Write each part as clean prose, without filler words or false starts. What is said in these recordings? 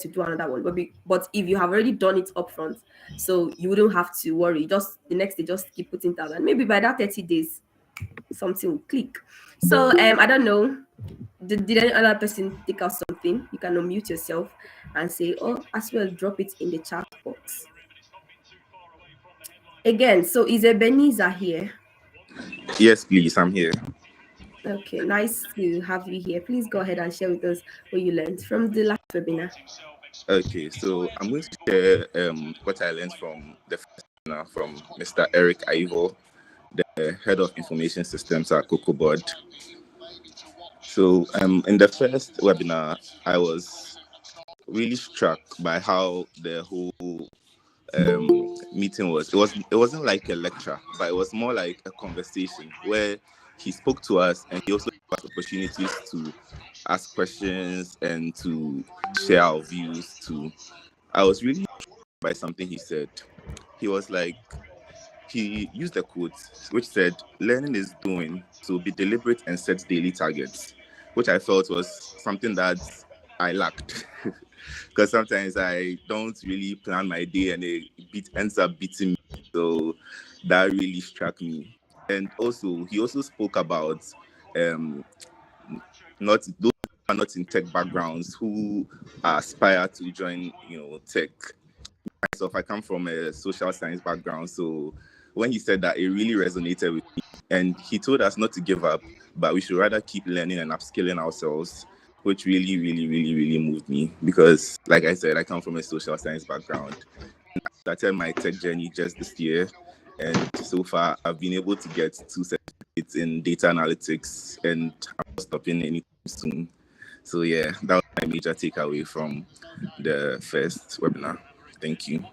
to do another one. But if you have already done it upfront, so you wouldn't have to worry. Just the next day, just keep putting down, and maybe by that 30 days, something will click. So I don't know. Did any other person take out something? You can unmute yourself and say, "Oh, as well, drop it in the chat box." Again, so is Ebenezer here? Yes, please, I'm here. Okay, nice to have you here. Please go ahead and share with us what you learned from the last webinar. Okay, so I'm going to share what I learned from the first webinar from Mr. Eric Ivo, the head of information systems at COCOBOD. So in the first webinar, I was really struck by how the whole meeting was. It wasn't like a lecture, but it was more like a conversation where he spoke to us and he also gave us opportunities to ask questions and to share our views too. I was really struck by something he said. He was like, he used a quote which said, "Learning is doing, so be deliberate and set daily targets," which I felt was something that I lacked. Because sometimes I don't really plan my day and it ends up beating me. So that really struck me. And also, he also spoke about um, not those who are not in tech backgrounds who aspire to join, tech. Myself, I come from a social science background, so when he said that, it really resonated with me. And he told us not to give up, but we should rather keep learning and upskilling ourselves, which really, really, really, really moved me. Because, like I said, I come from a social science background. I started my tech journey just this year, and so far, I've been able to get 2 certificates in data analytics, and I'm not stopping anytime soon. So yeah, that was my major takeaway from the first webinar. Thank you.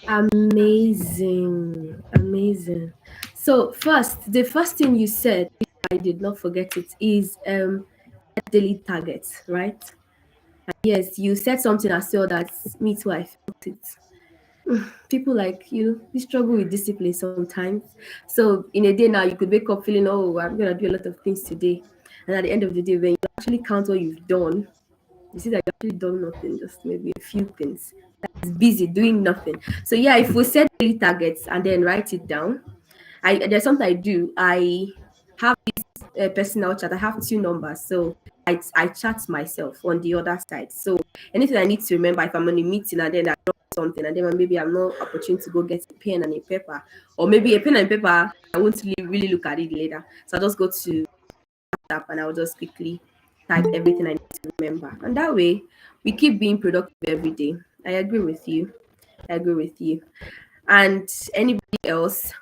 Amazing. So the first thing you said, if I did not forget it, is daily targets, right? And yes, you said something as well that me too, I felt it. People like you, we struggle with discipline sometimes. So in a day now, you could wake up feeling, oh, I'm gonna do a lot of things today, and at the end of the day, when you actually count what you've done, you see that you actually done nothing, just maybe a few things. That's busy doing nothing. So yeah, if we set daily targets and then write it down, there's something I do. I have this personal chat. I have 2 numbers, so I chat myself on the other side. So anything I need to remember, if I'm on a meeting and then I drop something, and then maybe I'm not opportunity to go get a pen and a paper, or maybe a pen and paper, I won't really look at it later. So I just go to WhatsApp and I'll just quickly type everything I need to remember, and that way we keep being productive every day. I agree with you. And anybody else?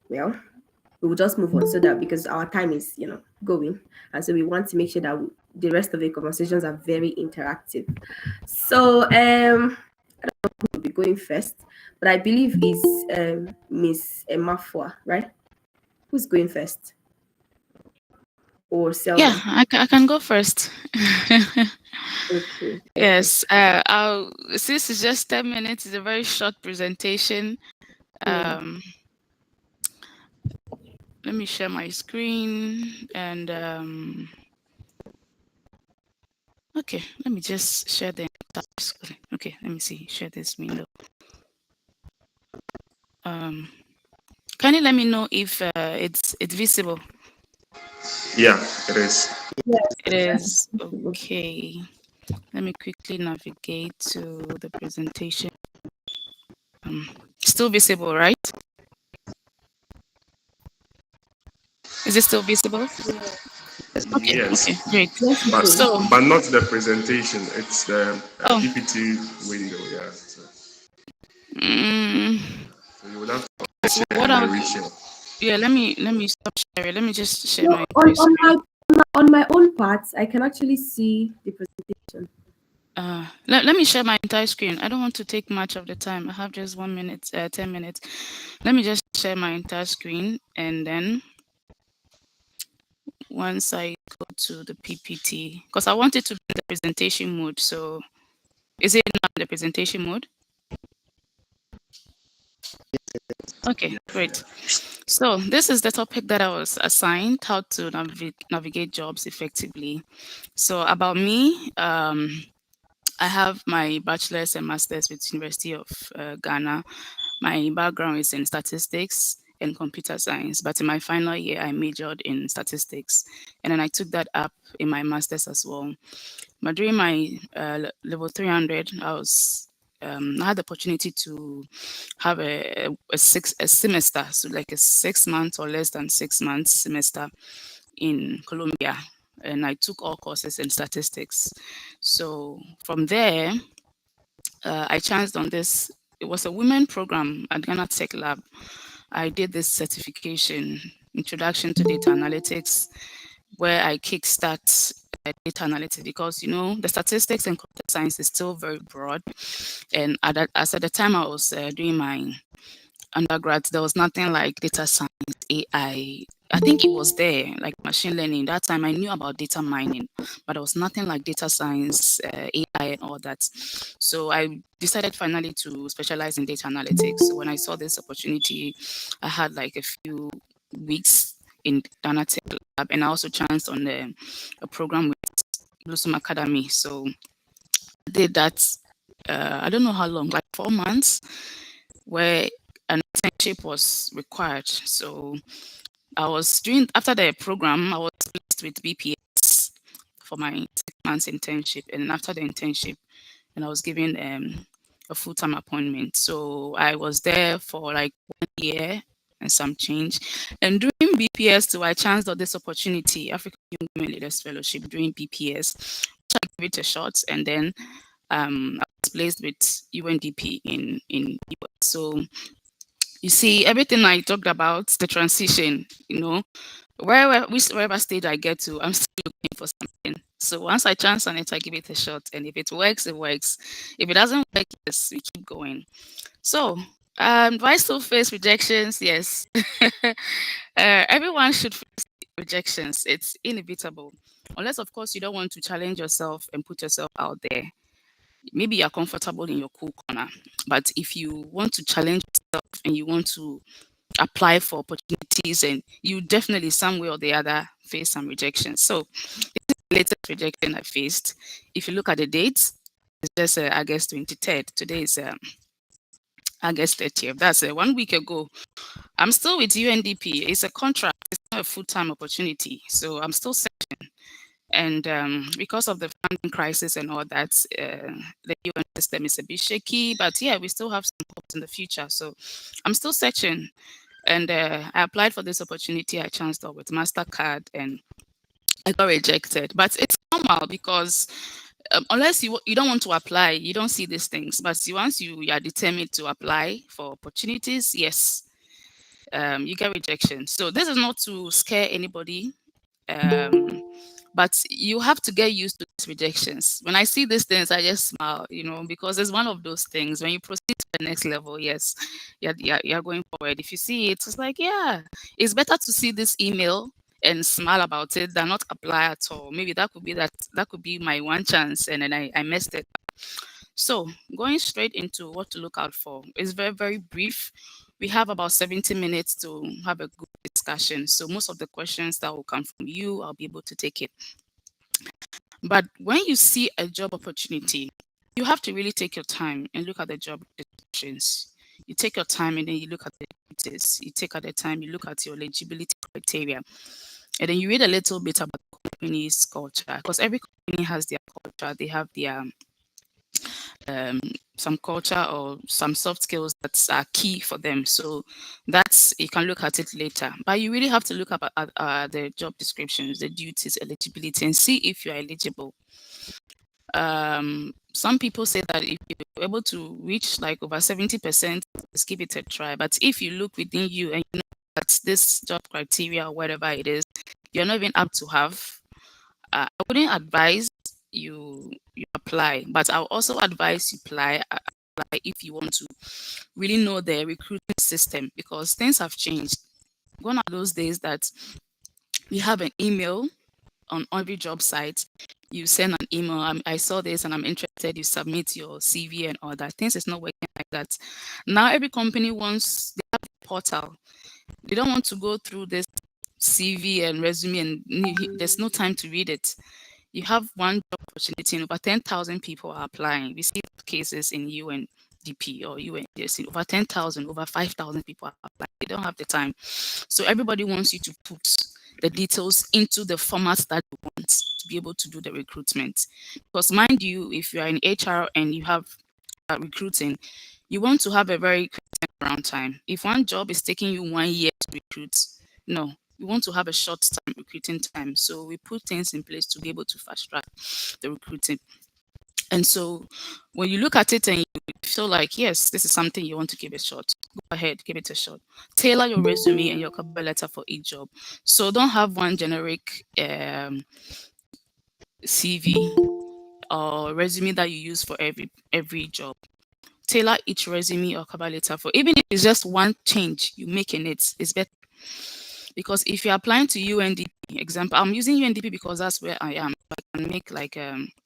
Well, we will just move on so that because our time is going, and so we want to make sure that the rest of the conversations are very interactive. So I don't know who will be going first, but I believe is Miss Emafua, right? Who's going first? Or Selma? Yeah, I can go first. Okay. Yes, since it's just 10 minutes, it's a very short presentation. Let me share my screen and okay, let me just share the entire screen. Okay, let me see, share this window. Can you let me know if it's visible? Yeah, it is. It is. Okay. Let me quickly navigate to the presentation. Still visible, right? Is it still visible? Okay. Yes. Okay. Great. But, So, but not the presentation. It's the PPT window. Yeah. So you would have to share what and reshare. yeah, let me stop sharing. Let me just share No, my on my own part, I can actually see the presentation. Let me share my entire screen. I don't want to take much of the time. I have just 1 minute, 10 minutes. Let me just share my entire screen, and then once I go to the PPT, because I want it to be in the presentation mode. So is it not in the presentation mode? Okay, great. So this is the topic that I was assigned, how to navigate jobs effectively. So about me, I have my bachelor's and master's with University of Ghana. My background is in statistics and computer science, but in my final year, I majored in statistics. And then I took that up in my master's as well. But during my level 300, I had the opportunity to have a semester, so like a 6 months or less than 6 months semester in Colombia, and I took all courses in statistics. So from there, I chanced on this. It was a women program at Ghana Tech Lab. I did this certification, Introduction to Data Analytics, where I kickstart data analytics, because the statistics and computer science is still very broad. And as at the time I was doing my undergrad, there was nothing like data science, AI. I think it was there, like machine learning. That time I knew about data mining, but there was nothing like data science, AI, and all that. So I decided finally to specialize in data analytics. So when I saw this opportunity, I had like a few weeks in Ghana Tech Lab, and I also chanced on a program with Blossom Academy. So I did that. I don't know how long, like 4 months, where an internship was required. So I was doing, after the program, I was placed with BPS for my 6 months internship. And after the internship, and I was given a full-time appointment. So I was there for like 1 year and some change. And during BPS too, I chanced on this opportunity, African Young Women Leaders Fellowship during BPS. So I gave it a shot, and then I was placed with UNDP in US. So you see, everything I talked about, the transition, wherever stage I get to, I'm still looking for something. So once I chance on it, I give it a shot. And if it works, it works. If it doesn't work, yes, we keep going. So do I still face rejections? Yes. Everyone should face rejections. It's inevitable. Unless, of course, you don't want to challenge yourself and put yourself out there. Maybe you're comfortable in your cool corner. But if you want to challenge yourself and you want to apply for opportunities, and you definitely some way or the other face some rejection. So this is the latest rejection I faced. If you look at the dates, it's just August 23rd. Today is August 30th. That's 1 week ago. I'm still with UNDP. It's a contract. It's not a full-time opportunity. So I'm still searching. And because of the funding crisis and all that, the UN system is a bit shaky. But yeah, we still have some hopes in the future. So I'm still searching. And I applied for this opportunity. I chanced out with MasterCard, and I got rejected. But it's normal, because unless you don't want to apply, you don't see these things. But once you are determined to apply for opportunities, yes, you get rejection. So this is not to scare anybody. But you have to get used to these rejections. When I see these things, I just smile, because it's one of those things. When you proceed to the next level, yes, you're going forward. If you see it, it's like, yeah, it's better to see this email and smile about it than not apply at all. Maybe that could be my one chance, and then I messed it. So going straight into what to look out for is very, very brief. We have about 70 minutes to have a good discussion. So most of the questions that will come from you, I'll be able to take it. But when you see a job opportunity, you have to really take your time and look at the job descriptions. You take your time, and then you look at the duties. You take at the time, you look at your eligibility criteria. And then you read a little bit about the company's culture, because every company has their culture. They have their some culture or some soft skills that are key for them. So you can look at it later. But you really have to look at the job descriptions, the duties, eligibility, and see if you're eligible. Some people say that if you're able to reach like over 70%, just give it a try. But if you look within you and you know that this job criteria or whatever it is, you're not even up to have, I wouldn't advise you apply, but I'll also advise you apply if you want to really know the recruitment system, because things have changed. Gone are those days that we have an email on every job site. you send an email, I saw this and I'm interested, you submit your CV and all that. Things is not working like that. Now every company wants, they have a portal. They don't want to go through this CV and resume and there's no time to read it. You have one job opportunity and over 10,000 people are applying. We see cases in UNDP or UNDC, over 10,000, over 5,000 people are applying. They don't have the time. So everybody wants you to put the details into the format that you want to be able to do the recruitment. Because mind you, if you are in HR and you have recruiting, you want to have a very quick turnaround time. If one job is taking you 1 year to recruit, no, we want to have a short time recruiting time. So we put things in place to be able to fast track the recruiting. And so when you look at it and you feel like, yes, this is something you want to give it short, go ahead, give it a shot. Tailor your resume and your cover letter for each job. So don't have one generic CV or resume that you use for every job. Tailor each resume or cover letter for, even if it's just one change you make in it, it's better. Because if you're applying to UNDP, example, I'm using UNDP because that's where I am. I can make like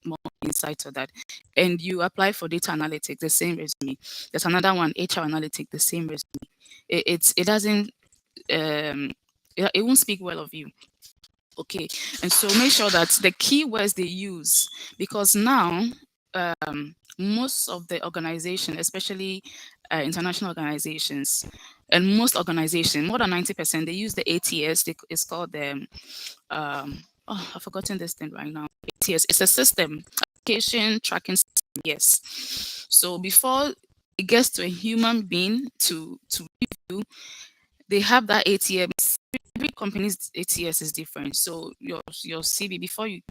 more insight to that. And you apply for data analytics, the same resume. There's another one, HR analytics, the same resume. It doesn't, it won't speak well of you. Okay, and so make sure that the keywords they use, because now most of the organization, especially international organizations, and most organizations, more than 90%, they use the ATS. It's called the I've forgotten this thing right now. ATS. It's a system, application tracking system. Yes. So before it gets to a human being to review, they have that ATS. Every company's ATS is different. So your CV, before you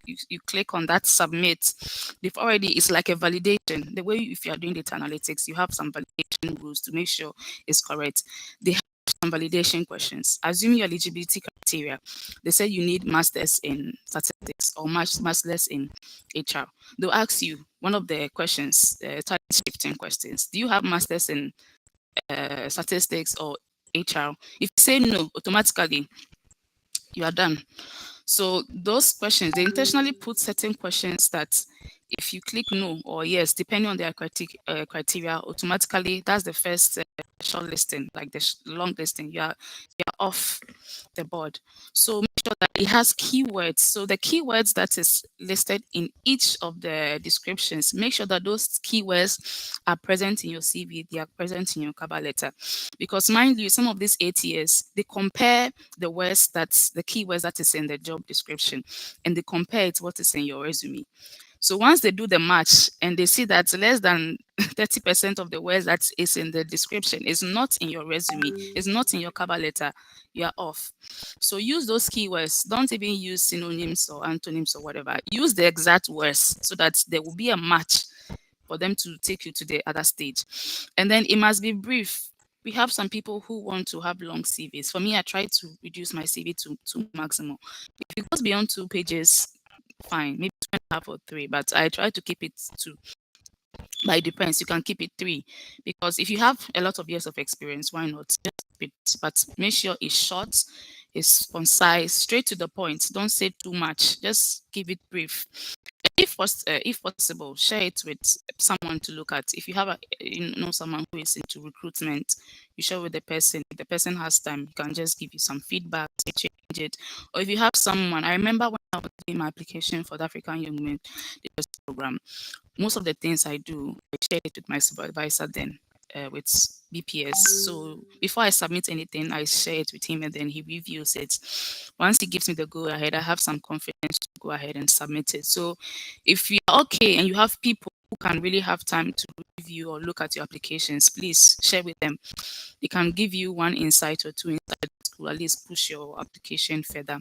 click on that submit, they've already, it's like a validation. The way if you are doing data analytics, you have some validation rules to make sure it's correct. They have some validation questions. Assuming your eligibility criteria, they say you need masters in statistics or masters in HR. They'll ask you one of the questions, 15 questions. Do you have masters in statistics or HR? If you say no, automatically you are done. So those questions, they intentionally put certain questions that if you click no or yes, depending on their criteria, automatically that's the first short listing, like the long listing, you're off the board. So make sure that it has keywords. So the keywords that is listed in each of the descriptions, make sure that those keywords are present in your CV, they are present in your cover letter. Because mind you, some of these ATS, they compare the words that's the keywords that is in the job description and they compare it to what is in your resume. So once they do the match and they see that less than 30% of the words that is in the description is not in your resume, is not in your cover letter, you are off. So use those keywords. Don't even use synonyms or antonyms or whatever. Use the exact words so that there will be a match for them to take you to the other stage. And then it must be brief. We have some people who want to have long CVs. For me, I try to reduce my CV to maximum. If it goes beyond 2 pages, fine, maybe 2.5 or 3, but I try to keep it 2. But it depends. You can keep it 3 because if you have a lot of years of experience, why not? Just keep it, but make sure it's short, it's concise, straight to the point. Don't say too much. Just keep it brief. If possible, share it with someone to look at. If you have someone who is into recruitment, you share with the person. If the person has time, you can just give you some feedback, change it. Or if you have someone, I remember when I was doing my application for the African Young Women program, most of the things I do, I share it with my supervisor then. With BPS. So before I submit anything, I share it with him and then he reviews it. Once he gives me the go ahead, I have some confidence to go ahead and submit it. So if you're okay and you have people who can really have time to review or look at your applications, please share with them. They can give you one insight or 2 insights to at least push your application further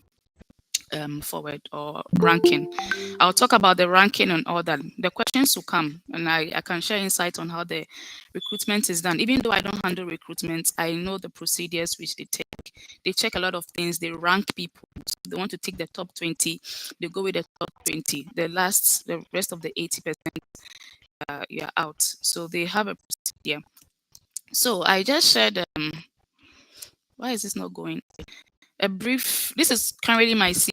forward or ranking. I'll talk about the ranking and all that. The questions will come and I can share insight on how the recruitment is done. Even though I don't handle recruitment, I know the procedures which they take. They check a lot of things. They rank people. So they want to take the top 20. They go with the top 20. The rest of the 80%, you're out. So they have a procedure. So I just shared, why is this not going? A brief, this is currently my CV.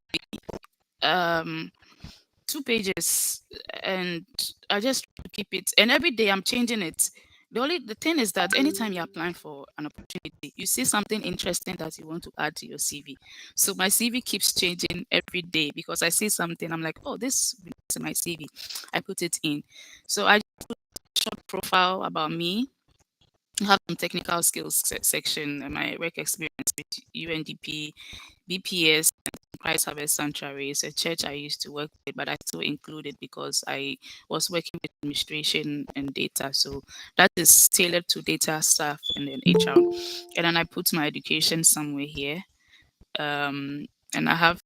To 2 pages, and I just keep it. And every day I'm changing it. The thing is that anytime you're applying for an opportunity, you see something interesting that you want to add to your CV. So my CV keeps changing every day because I see something. I'm like, oh, this is my CV. I put it in. So I put a short profile about me. I have some technical skills section and my work experience with UNDP, BPS, and Christ Harvest Sanctuary. It's a church I used to work with, but I still include it because I was working with administration and data. So that is tailored to data staff and then HR. And then I put my education somewhere here. And I have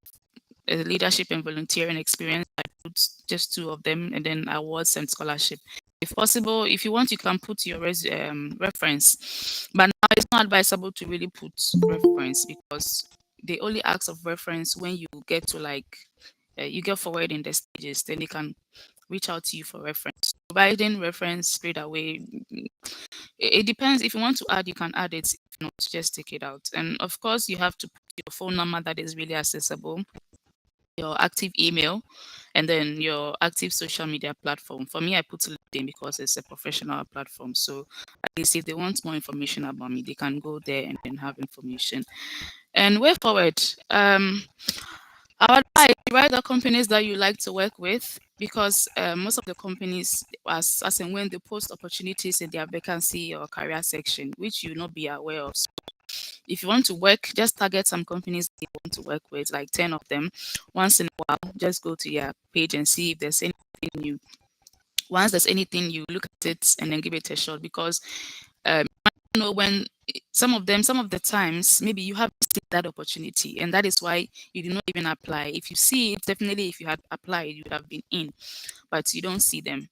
a leadership and volunteering experience. I put just 2 of them, and then awards and scholarship. If possible, if you want, you can put your reference. But now it's not advisable to really put reference because they only ask of reference when you get to like you get forward in the stages. Then they can reach out to you for reference. Providing reference straight away, it depends. If you want to add, you can add it. If not, just take it out. And of course, you have to put your phone number that is really accessible, your active email, and then your active social media platform. For me, I put LinkedIn because it's a professional platform. So at least if they want more information about me, they can go there and then have information. And way forward, I would advise write the companies that you like to work with because most of the companies, as and when they post opportunities in their vacancy or career section, which you will not be aware of. So if you want to work, just target some companies you want to work with, like 10 of them. Once in a while, just go to your page and see if there's anything new. Once there's anything, you look at it and then give it a shot because you might know when some of the times, maybe you haven't seen that opportunity, and that is why you did not even apply. If you see it, definitely if you had applied, you would have been in, but you don't see them.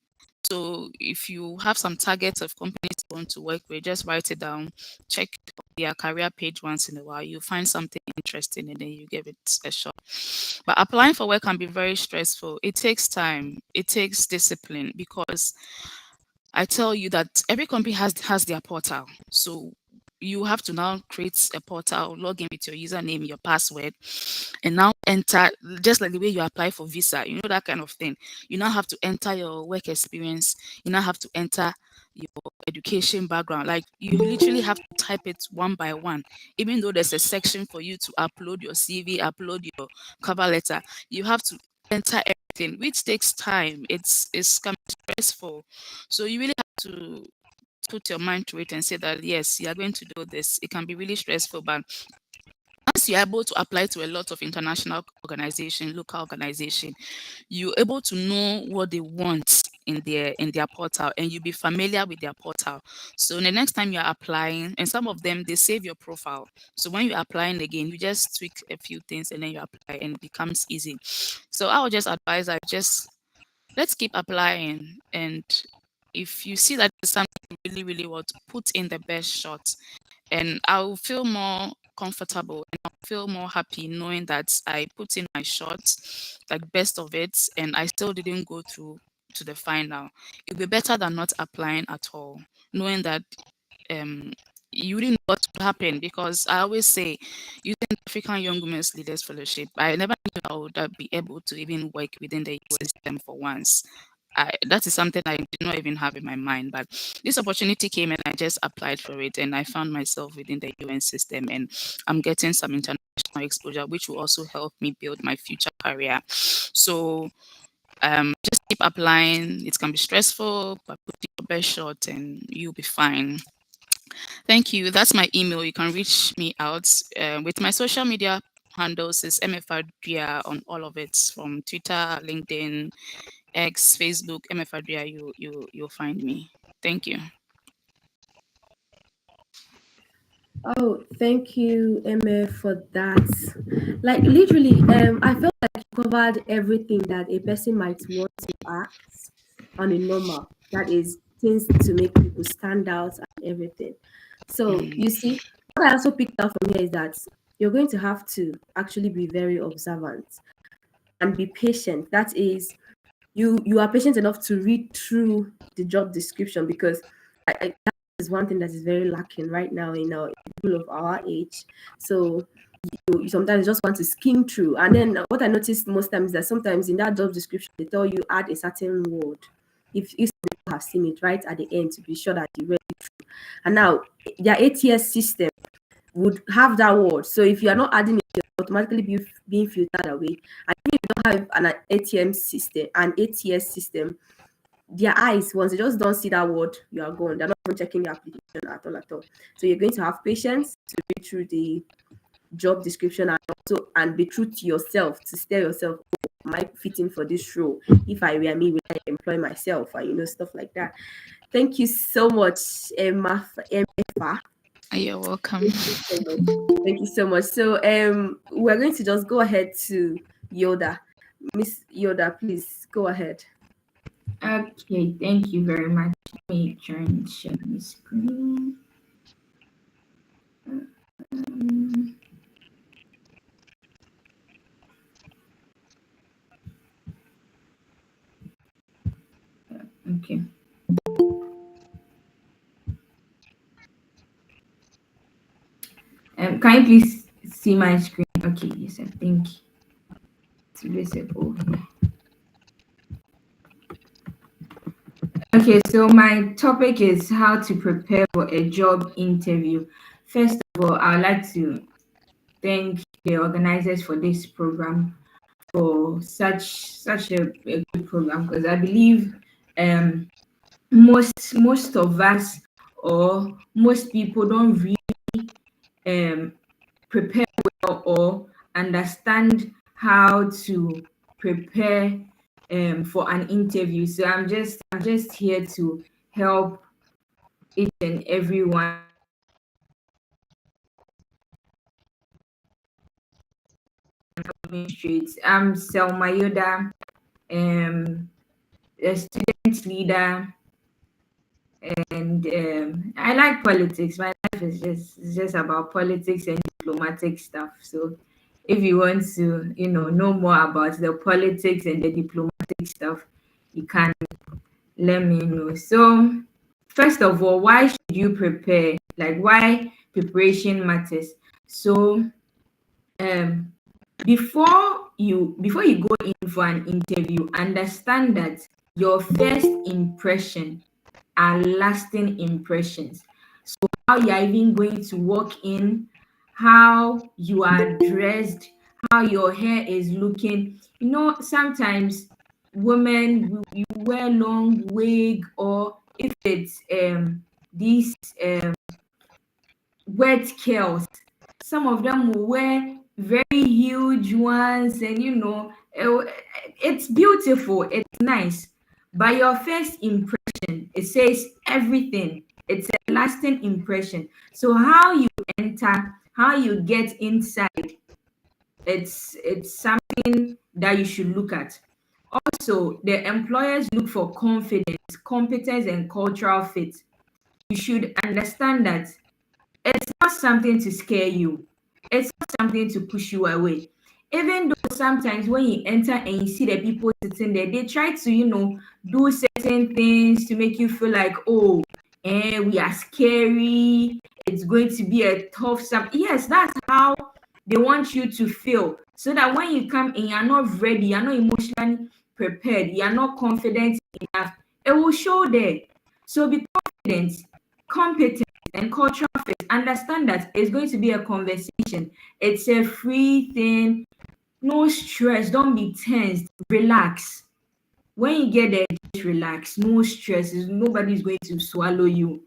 So if you have some targets of companies you want to work with, just write it down, check their career page once in a while. You find something interesting and then you give it a shot. But applying for work can be very stressful. It takes time. It takes discipline because I tell you that every company has their portal. So you have to now create a portal, log in with your username, your password, and now enter, just like the way you apply for visa, you know, that kind of thing. You now have to enter your work experience. You now have to enter your education background. Like you literally have to type it one by one, even though there's a section for you to upload your CV, upload your cover letter. You have to enter everything, which takes time. It's kind of stressful. So you really have to put your mind to it and say that yes, you are going to do this. It can be really stressful, but once you're able to apply to a lot of international organization, local organization, you're able to know what they want in their portal, and you'll be familiar with their portal. So the next time you're applying, and some of them they save your profile. So when you're applying again, you just tweak a few things and then you apply and it becomes easy. So I would just advise that just let's keep applying, and if you see that it's something you really, really want to put in the best shot, and I'll feel more comfortable and I'll feel more happy knowing that I put in my shot, like best of it, and I still didn't go through to the final. It'll be better than not applying at all, knowing that you didn't know what would happen, because I always say, using the African Young Women's Leaders Fellowship, I never knew I would be able to even work within the US system for once. That is something I did not even have in my mind, but this opportunity came and I just applied for it, and I found myself within the UN system, and I'm getting some international exposure, which will also help me build my future career. So just keep applying. It can be stressful, but put your best shot and you'll be fine. Thank you. That's my email. You can reach me out with my social media handles is MFAdria on all of it, from Twitter, LinkedIn, X, Facebook, MFAdria. You'll find me. Thank you. Oh, thank you, Emma, for that. Like literally, I felt like you covered everything that a person might want to ask on a normal. That is things to make people stand out and everything. So you see, what I also picked up from here is that you're going to have to actually be very observant and be patient. That is, you are patient enough to read through the job description, because that is one thing that is very lacking right now in people of our age. So you sometimes just want to skim through. And then what I noticed most times is that sometimes in that job description they tell you add a certain word if you have seen it right at the end to be sure that you read it through. And now their ATS system would have that word. So if you are not adding it, you're automatically being filtered away. And if you don't have an ATM system, an ATS system, their eyes, once they just don't see that word, you are gone. They're not even checking the application at all. So you're going to have patience to read through the job description and be true to yourself, to tell yourself, oh, am I fitting for this role? If I were me, would I employ myself? And stuff like that. Thank you so much, Emma. You're welcome. Thank you so much. So we're going to just go ahead to Yoda. Miss Yoda, please go ahead. Okay, thank you very much. Let me try and share my screen. Okay. Can you please see my screen? Okay, yes, I think it's visible here. Okay, so my topic is how to prepare for a job interview. First of all, I would like to thank the organizers for this program, for such a good program, because I believe most of us or most people don't really prepare well or understand how to prepare for an interview. So I'm just here to help each and everyone. I'm Selma Yoda, a student leader, and I like politics. My life is just about politics and diplomatic stuff. So if you want to, know more about the politics and the diplomatic stuff, you can let me know. So first of all, why should you prepare? Like, why preparation matters. So before you go in for an interview, understand that your first impression are lasting impressions. So how you are even going to walk in, how you are dressed, how your hair is looking. Sometimes women, you wear long wig, or if it's these wet curls, some of them will wear very huge ones, and it's beautiful, it's nice, but your first impression, it says everything. It's a lasting impression. So how you enter, how you get inside, it's something that you should look at. Also, the employers look for confidence, competence, and cultural fit. You should understand that it's not something to scare you. It's not something to push you away. Even though sometimes when you enter and you see the people sitting there, they try to, do certain things to make you feel like, oh, we are scary. It's going to be a tough something. Yes, that's how they want you to feel. So that when you come and you're not ready, you're not emotionally prepared, you're not confident enough, it will show there. So be confident, competent, and cultural fit. Understand that it's going to be a conversation. It's a free thing. No stress. Don't be tensed. Relax. When you get there, just relax. No stress. Nobody's going to swallow you.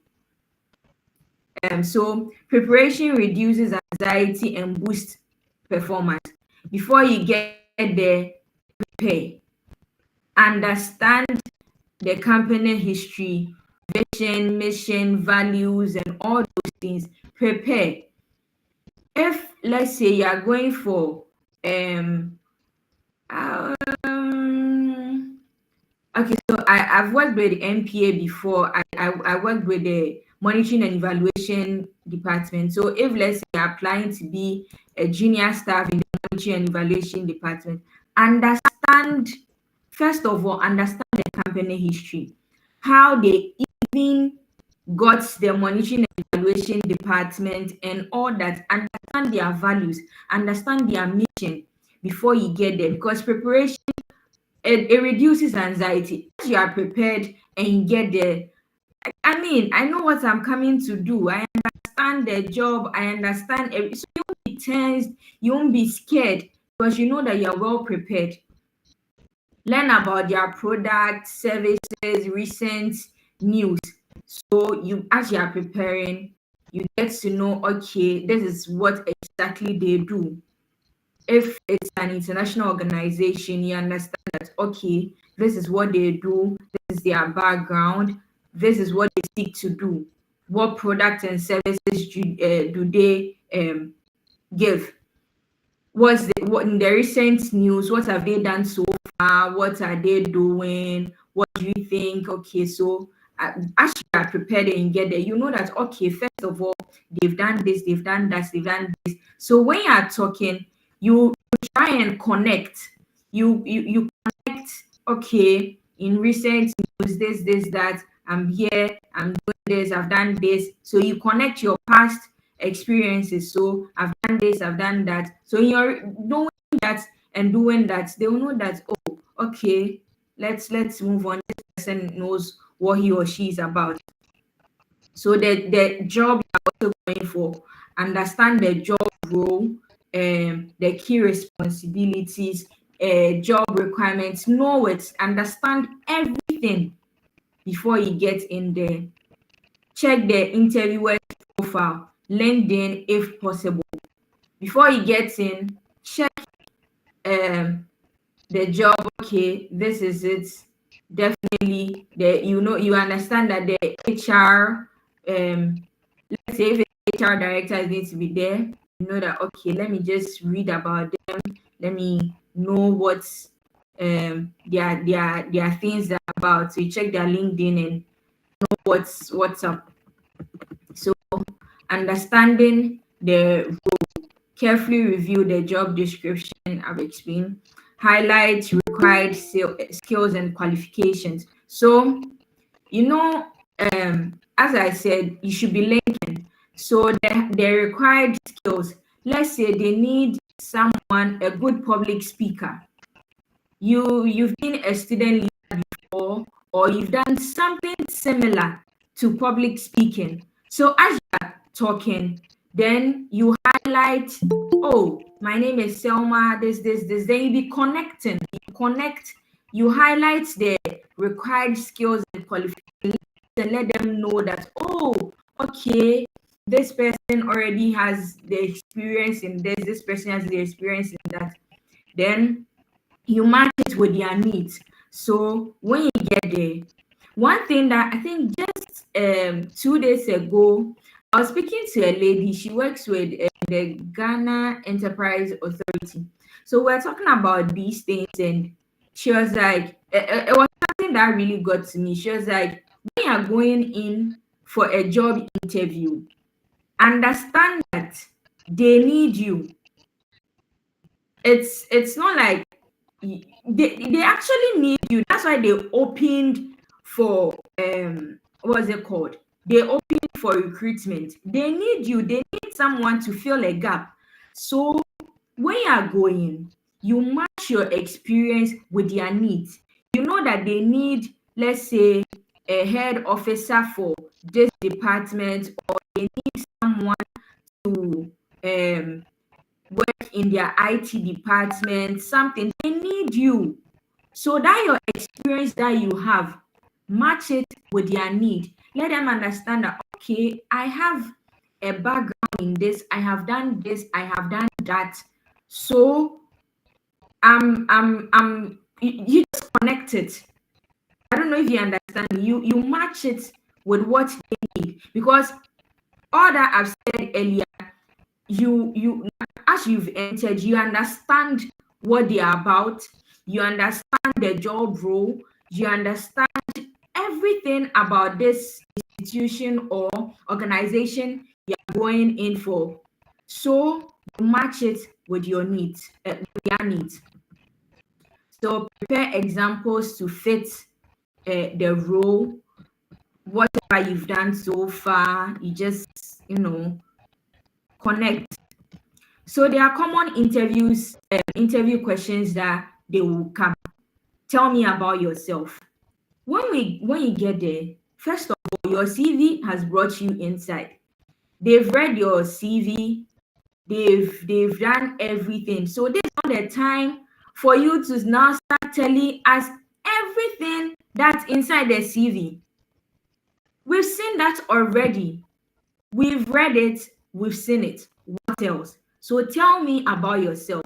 So preparation reduces anxiety and boosts performance. Before you get there, prepare. Understand the company history, vision, mission, values, and all those things. Prepare. If let's say you are going for okay, so I've worked with MPA before. I worked with the monitoring and evaluation department. So if let's say you're applying to be a junior staff in the monitoring and evaluation department, first of all, understand the company history, how they even got the monitoring and evaluation department and all that, understand their values, understand their mission before you get there, because preparation, it reduces anxiety. As you are prepared and you get there, I mean, I know what I'm coming to do. I understand the job. I understand so you won't be tensed, you won't be scared, because you know that you're well prepared. Learn about their products, services, recent news. So you, as you are preparing, you get to know, okay, this is what exactly they do. If it's an international organization, you understand that, okay, this is what they do, this is their background, this is what they seek to do. What products and services do they give? What in the recent news? What have they done so far? What are they doing? What do you think? Okay, so as you are prepared and you get there, you know that, okay, first of all, they've done this, they've done that, they've done this. So when you are talking, you try and connect. You connect. Okay, in recent news, this, that. I'm here. I'm doing this. I've done this. So you connect your past experiences. So I've done this, I've done that. So you're doing that and doing that, they will know that, oh, okay, let's move on. This person knows what he or she is about. So the job you're also going for, understand the job role, the key responsibilities, job requirements, know it, understand everything before you get in there. Check the interviewer's profile, LinkedIn if possible. Before you get in, check the job. Okay, this is it. Definitely, you understand that the HR, let's say if the HR director needs to be there, you know that, okay, let me just read about them. Let me know what's their things they're about. So you check their LinkedIn and know what's up. So understanding the role, carefully review the job description I've explained, highlight required skills and qualifications. So, as I said, you should be linking. So the required skills, let's say they need someone, a good public speaker. You've been a student leader before, or you've done something similar to public speaking. So as you're talking, then you highlight, oh, my name is Selma, this. Then you be connecting. You highlight the required skills and qualifications and let them know that, oh, okay, this person already has the experience in this person has the experience in that. Then you match it with their needs. So when you get there, one thing that I think just 2 days ago, I was speaking to a lady. She works with the Ghana Enterprise Authority. So we're talking about these things, and she was like, it was something that really got to me. She was like, when you are going in for a job interview, understand that they need you. It's not like they actually need you. That's why they opened for what's it called? They opened for recruitment. They need you. They need someone to fill a gap. So when you are going, you match your experience with their needs. You know that they need, let's say, a head officer for this department, or they need someone to work in their IT department, something. They need you. So that your experience that you have, match it with their need. Let them understand that, okay, I have a background in this, I have done this, I have done that. So you just connect it. I don't know if you understand. You match it with what they need, because all that I've said earlier, you as you've entered, you understand what they are about, you understand the job role, you understand everything about this institution or organization you're going in for. So you match it with your needs, with their needs. So prepare examples to fit the role. whatever you've done so far. You just, connect. So there are common interview questions that they will come. Tell me about yourself. When you get there, first of all, your CV has brought you inside. They've read your CV, they've done everything. So this is not the time for you to now start telling us everything that's inside the CV. We've seen that already. We've read it, we've seen it. What else? So tell me about yourself.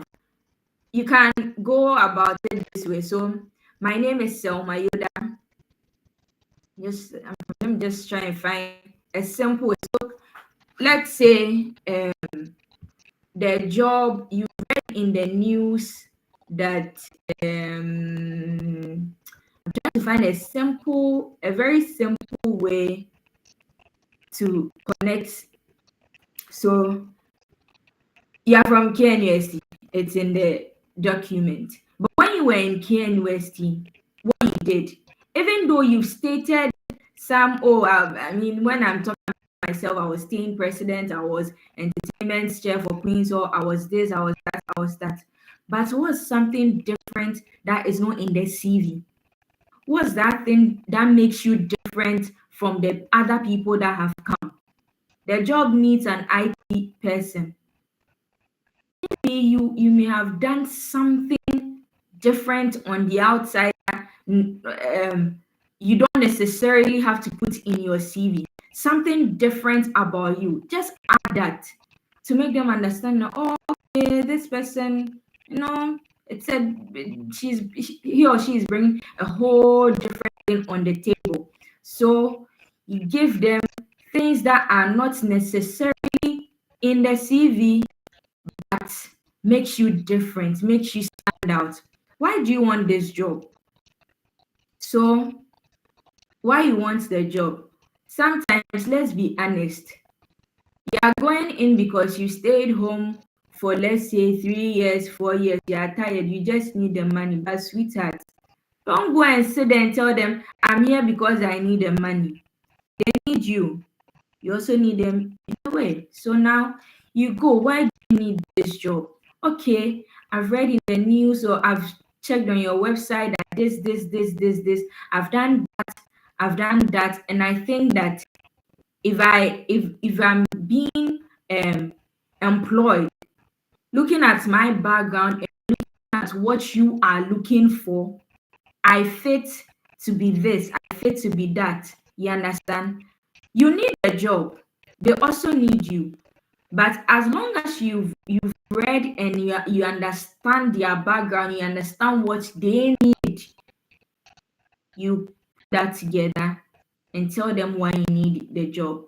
You can go about it this way. So my name is Selma Yoda. I'm just trying to find a simple way. So let's say the job you read in the news that I'm trying to find a very simple way to connect. So you're from KNUST, it's in the document. But when you were in KNUST, what you did, even though you've stated some, when I'm talking about myself, I was team president, I was entertainment chair for Queens, or I was this, I was that, I was that. But what's something different that is not in the CV? What's that thing that makes you different from the other people that have come? The job needs an IT person. Maybe you may have done something different on the outside. You don't necessarily have to put in your CV something different about you. Just add that to make them understand that, oh, okay, this person, it said he or she is bringing a whole different thing on the table. So you give them things that are not necessarily in the CV, but makes you different, makes you stand out. Why do you want this job? So why you want the job? Sometimes, let's be honest, you are going in because you stayed home for, let's say, 3 years, 4 years, you are tired, you just need the money. But sweetheart, don't go and sit there and tell them, I'm here because I need the money. They need you. You also need them in a way. So now you go, why do you need this job? Okay, I've read in the news, or I've checked on your website that this. I've done that, and I think that if I'm being employed, looking at my background and looking at what you are looking for, I fit to be this, I fit to be that. You understand? You need a job. They also need you. But as long as you've read and you understand their background, you understand what they need, you put that together and tell them why you need the job.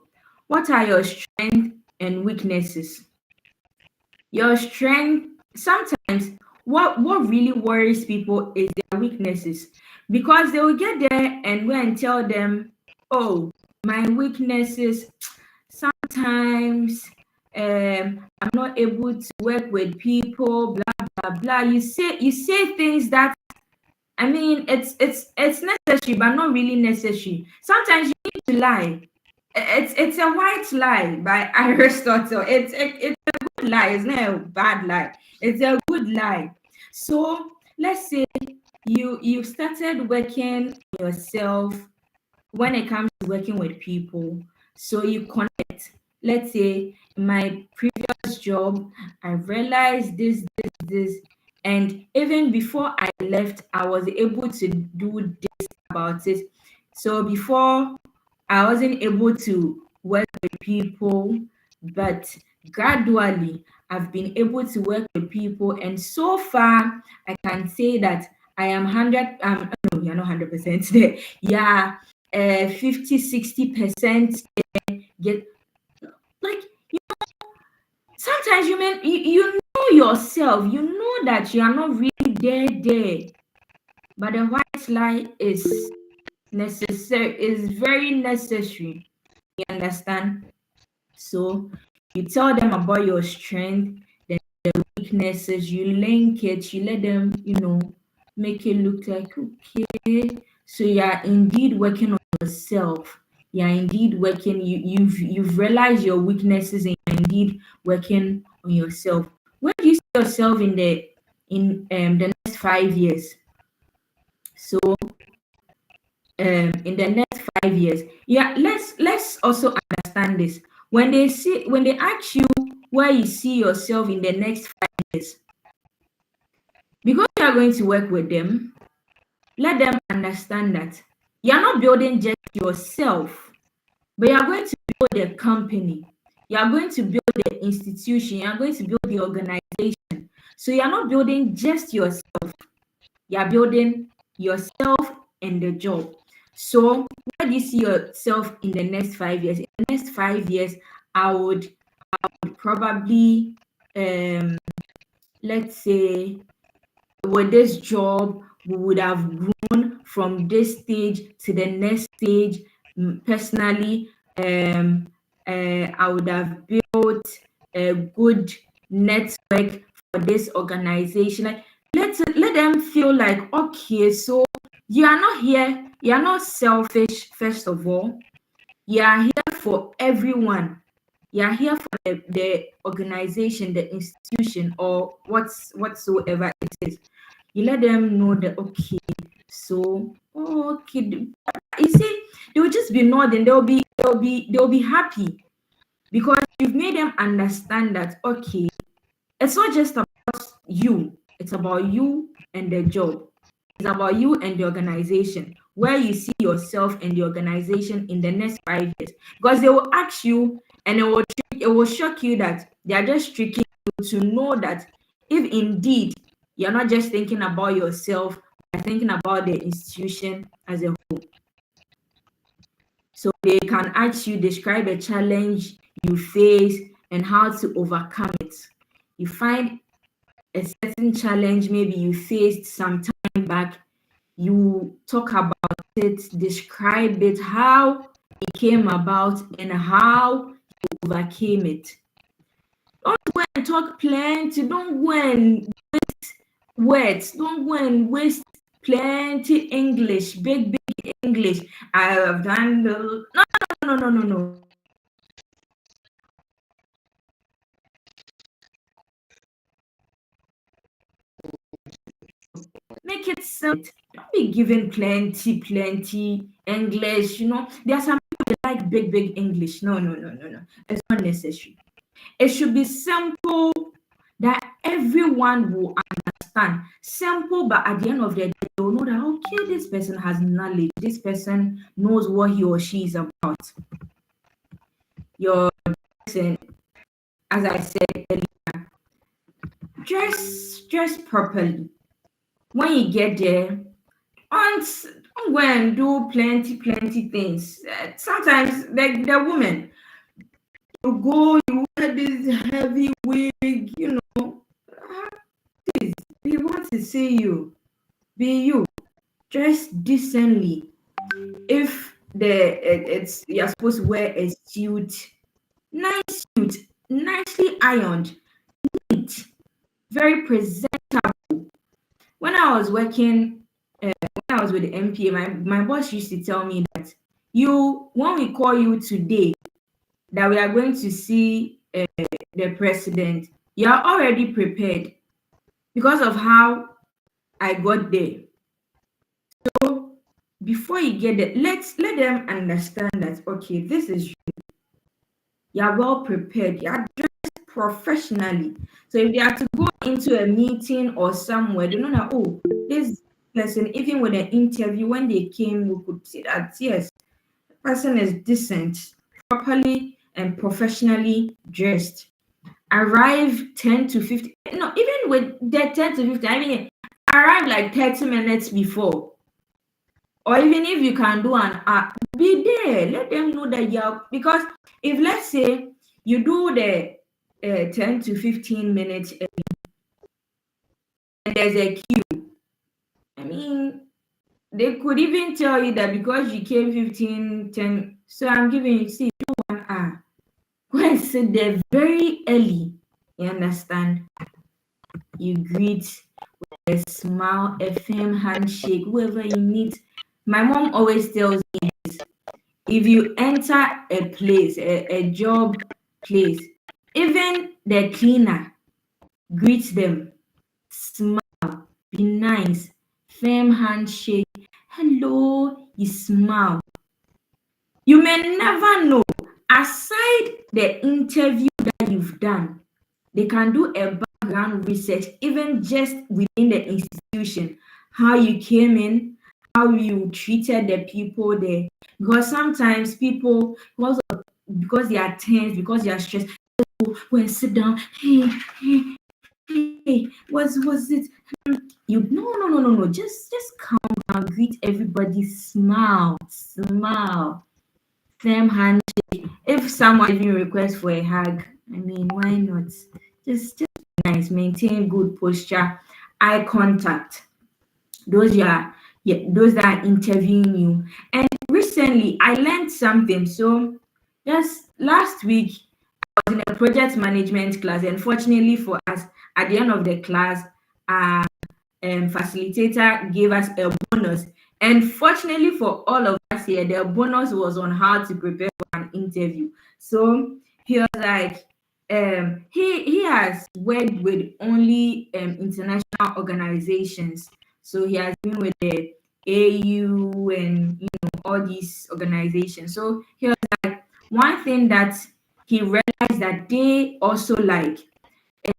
What are your strengths and weaknesses? Your strength, sometimes what really worries people is their weaknesses, because they will get there and go and tell them, oh, my weaknesses, sometimes I'm not able to work with people, blah blah blah. You say things that, I mean, it's necessary, but not really necessary. Sometimes you need to lie. It's a white lie by Aristotle. It's a good lie. It's not a bad lie. It's a good lie. So let's say you started working yourself when it comes to working with people. So you connect. Let's say in my previous job, I realized this, and even before I left, I was able to do this about it. So before, I wasn't able to work with people, but gradually I've been able to work with people, and so far I can say that I am 100. No, you're not 100% there. Yeah, 50-60% get, like, sometimes you know yourself, you know that you are not really there, but the white lie is necessary, is very necessary. You understand? So you tell them about your strength, then the weaknesses, you link it, you let them, make it look like, okay, so you are indeed working on yourself. you're indeed working, you've realized your weaknesses, and you're indeed working on yourself. Where do you see yourself in the next 5 years? So in the next 5 years, yeah, let's also understand this. When they ask you where you see yourself in the next 5 years, because you are going to work with them, let them understand that you're not building just yourself, but you're going to build a company, you're going to build the institution, you're going to build the organization. So you're not building just yourself, you're building yourself and the job. So where do you see yourself in the next 5 years? In the next 5 years, I would probably let's say with this job, we would have grown from this stage to the next stage. Personally, I would have built a good network for this organization. Like, let them feel like, okay, so you are not here, you are not selfish. First of all, you are here for everyone. You are here for the organization, the institution, or whatsoever it is. You let them know that, okay, so okay, you see, they will just be nodding. They'll be happy because you've made them understand that, okay, it's not just about you, it's about you and the job. It's about you and the organization, where you see yourself and the organization in the next 5 years. Because they will ask you, and it will shock you that they are just tricking you to know that if indeed you're not just thinking about yourself, you're thinking about the institution as a whole. So they can ask you, describe a challenge you face and how to overcome it. You find a certain challenge maybe you faced some time back, you talk about it, describe it, how it came about and how you overcame it. Don't go and talk plenty, don't go and waste words, don't go and waste plenty English, big English. I have done the no. Make it simple. Don't be giving plenty English. There are some people that like big English. No. It's not necessary. It should be simple that everyone will understand. Simple, but at the end of the day, they'll know that, okay, this person has knowledge. This person knows what he or she is about. Your person, as I said earlier, dress properly. When you get there, don't go and do plenty things. Sometimes, like the woman, you wear this heavy wig, please, we want to see you. Be you. Dress decently. If you're supposed to wear a suit, nice suit, nicely ironed, neat, very presentable. When I was working, when I was with the MPA, my boss used to tell me that when we call you today, that we are going to see the president, you are already prepared because of how I got there. So before you get there, let them understand that, okay, this is you. You are well prepared. You are dressed professionally. So if they are to go into a meeting or somewhere, they know that, oh, this person, even with an interview, when they came, we could see that, yes, the person is decent, properly and professionally dressed. Arrive 10 to 15, no, even with the 10 to 15, I mean, arrive like 30 minutes before. Or even if you can do an hour, be there. Let them know that you're, because if, let's say, you do the 10 to 15 minutes and there's a queue, I mean, they could even tell you that because you came 10, so I'm giving you, see, do 1 hour. Go and sit there very early. You understand? You greet with a smile, a firm handshake, whoever you meet. My mom always tells me this. if you enter a place, a job place, even the cleaner, greet them, smile, be nice, firm handshake, hello, you smile. You may never know, aside the interview that you've done, they can do a background research, even just within the institution, how you came in, how you treated the people there. Because sometimes people, because they are tense, because they are stressed, go and sit down. Hey, was it? You no. Just calm down, greet everybody, smile, firm handshake. If someone even requests for a hug, I mean, why not? Just be nice, maintain good posture, eye contact. Those those that are interviewing you. And recently I learned something. So yes, last week I was in a project management class. Unfortunately for us, at the end of the class, our facilitator gave us a bonus. And fortunately for all of us here, the bonus was on how to prepare for an interview. So he was like, he has worked with only international organizations. So he has been with the AU and all these organizations. So he was like, one thing that he realized that they also like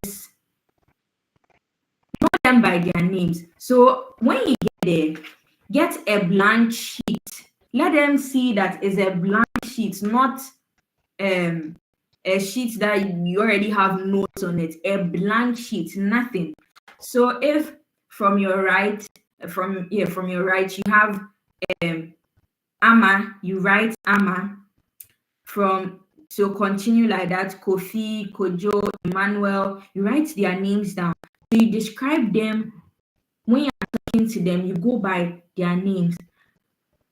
is know them by their names. So when you get there, get a blank sheet. Let them see that it's a blank sheet, not a sheet that you already have notes on it. A blank sheet, nothing. So if from your right, from your right, you have Ama, you write Ama. From so continue like that, Kofi, Kojo, Emmanuel, you write their names down. So you describe them. When you're talking to them, you go by their names.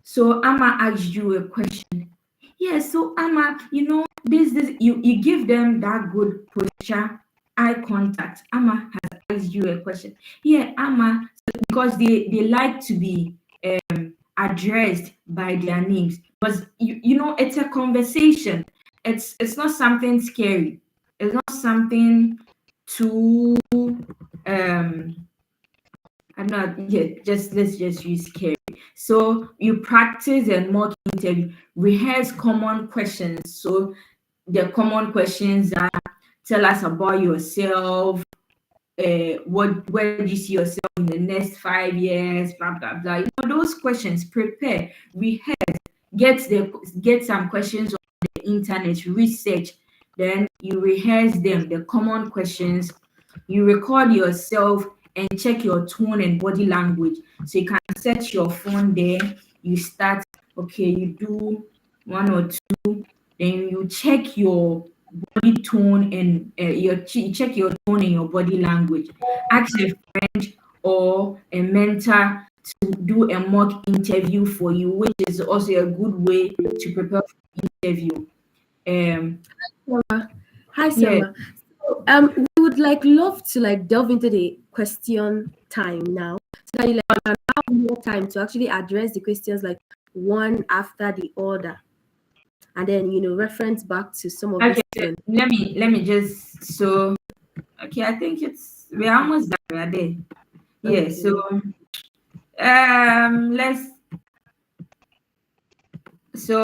So Ama asks you a question. Yeah, so Ama, this you give them that good posture, eye contact. Ama has asked you a question. Yeah, Ama, because they like to be addressed by their names. Because it's a conversation. It's not something scary. It's not something too I'm not let's just use scary. So you practice and mock interview, rehearse common questions. So the common questions are tell us about yourself, where do you see yourself in the next 5 years, blah blah blah. Those questions, prepare, rehearse, get some questions on the internet, research, then you rehearse them, the common questions, you record yourself and check your tone and body language. So you can set your phone there, you start, okay, you do 1 or 2, then you check your body tone and check your tone and your body language. Ask a friend or a mentor to do a mock interview for you, which is also a good way to prepare for the interview. Hi, Yeah. Selma. So, we would love to delve into the question time now, so that you can have more time to actually address the questions one after the other, and then reference back to some of Okay, the let me just okay, I think we're almost done. We're there. Yeah, Okay. so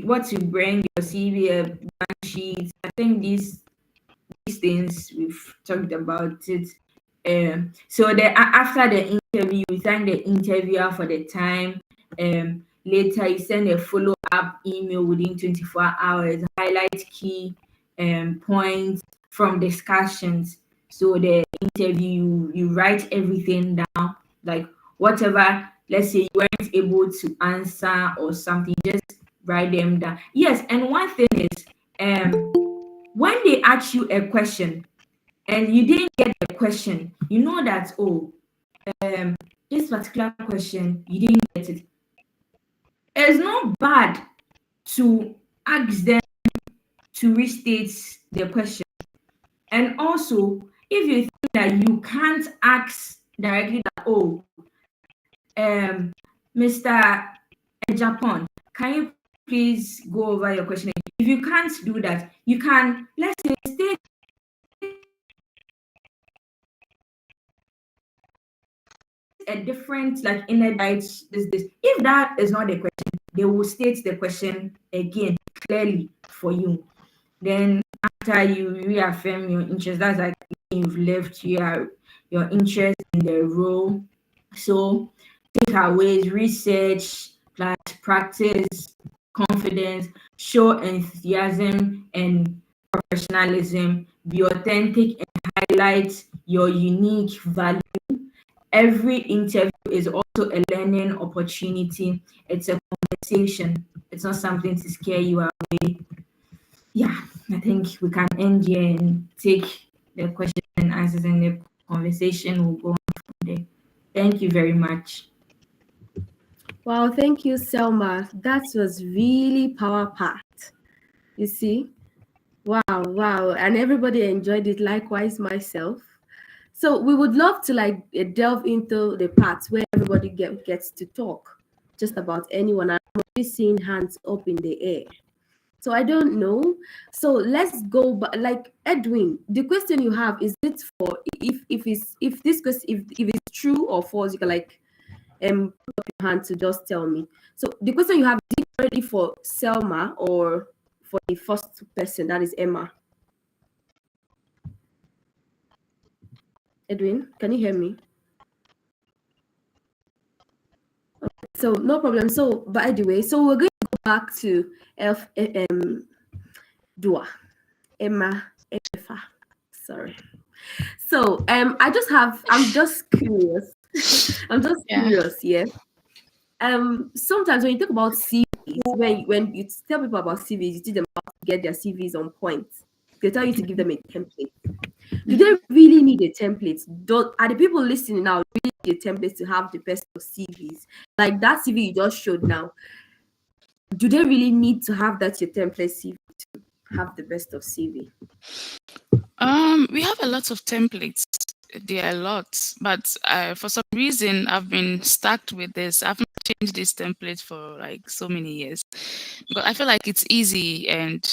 what you bring, your CV, a blank sheet. I think these things we've talked about it. So after the interview, you thank the interviewer for the time. Later you send a follow-up email within 24 hours, highlight key points from discussions. So the interview, you write everything down, like whatever, let's say you weren't able to answer or something, just write them down. Yes, and one thing is when they ask you a question and you didn't get the question, you know that this particular question you didn't get it. It's not bad to ask them to restate the question. And also, if you think that you can't ask directly that, Mr. Japan, can you please go over your question again. If you can't do that, you can, let's say, state a different, like in a this. If that is not the question, they will state the question again clearly for you. Then after you reaffirm your interest, that's like you've left your interest in the role. So takeaways: research plus practice, confidence, show enthusiasm and professionalism, be authentic and highlight your unique value. Every interview is also a learning opportunity. It's a conversation. It's not something to scare you away. Yeah, I think we can end here and take the question and answers, and the conversation will go on from there. Thank you very much. Wow, thank you, Selma. That was really power packed. You see? Wow. And everybody enjoyed it, likewise myself. So we would love to delve into the parts where everybody gets to talk just about anyone. I'm already seeing hands up in the air. So I don't know. So let's go back. Like Edwin, the question you have, is it for if this question if it's true or false, you can put up your hand to just tell me. So the question you have, is it already for Selma or for the first person, that is Emma? Edwin, can you hear me? Okay, so no problem. So by the way, so we're going to go back to Dua, Emma, Efa. Sorry. So I'm just curious. I'm just curious, yeah. Sometimes when you talk about CVs, when you tell people about CVs, you teach them how to get their CVs on point. They tell you to give them a template. Do they really need a template? Are the people listening now really need a template to have the best of CVs? Like that CV you just showed now. Do they really need to have that your template CV to have the best of CV? We have a lot of templates. There are a lot, but for some reason I've been stuck with this. I've not changed this template for like so many years because I feel like it's easy and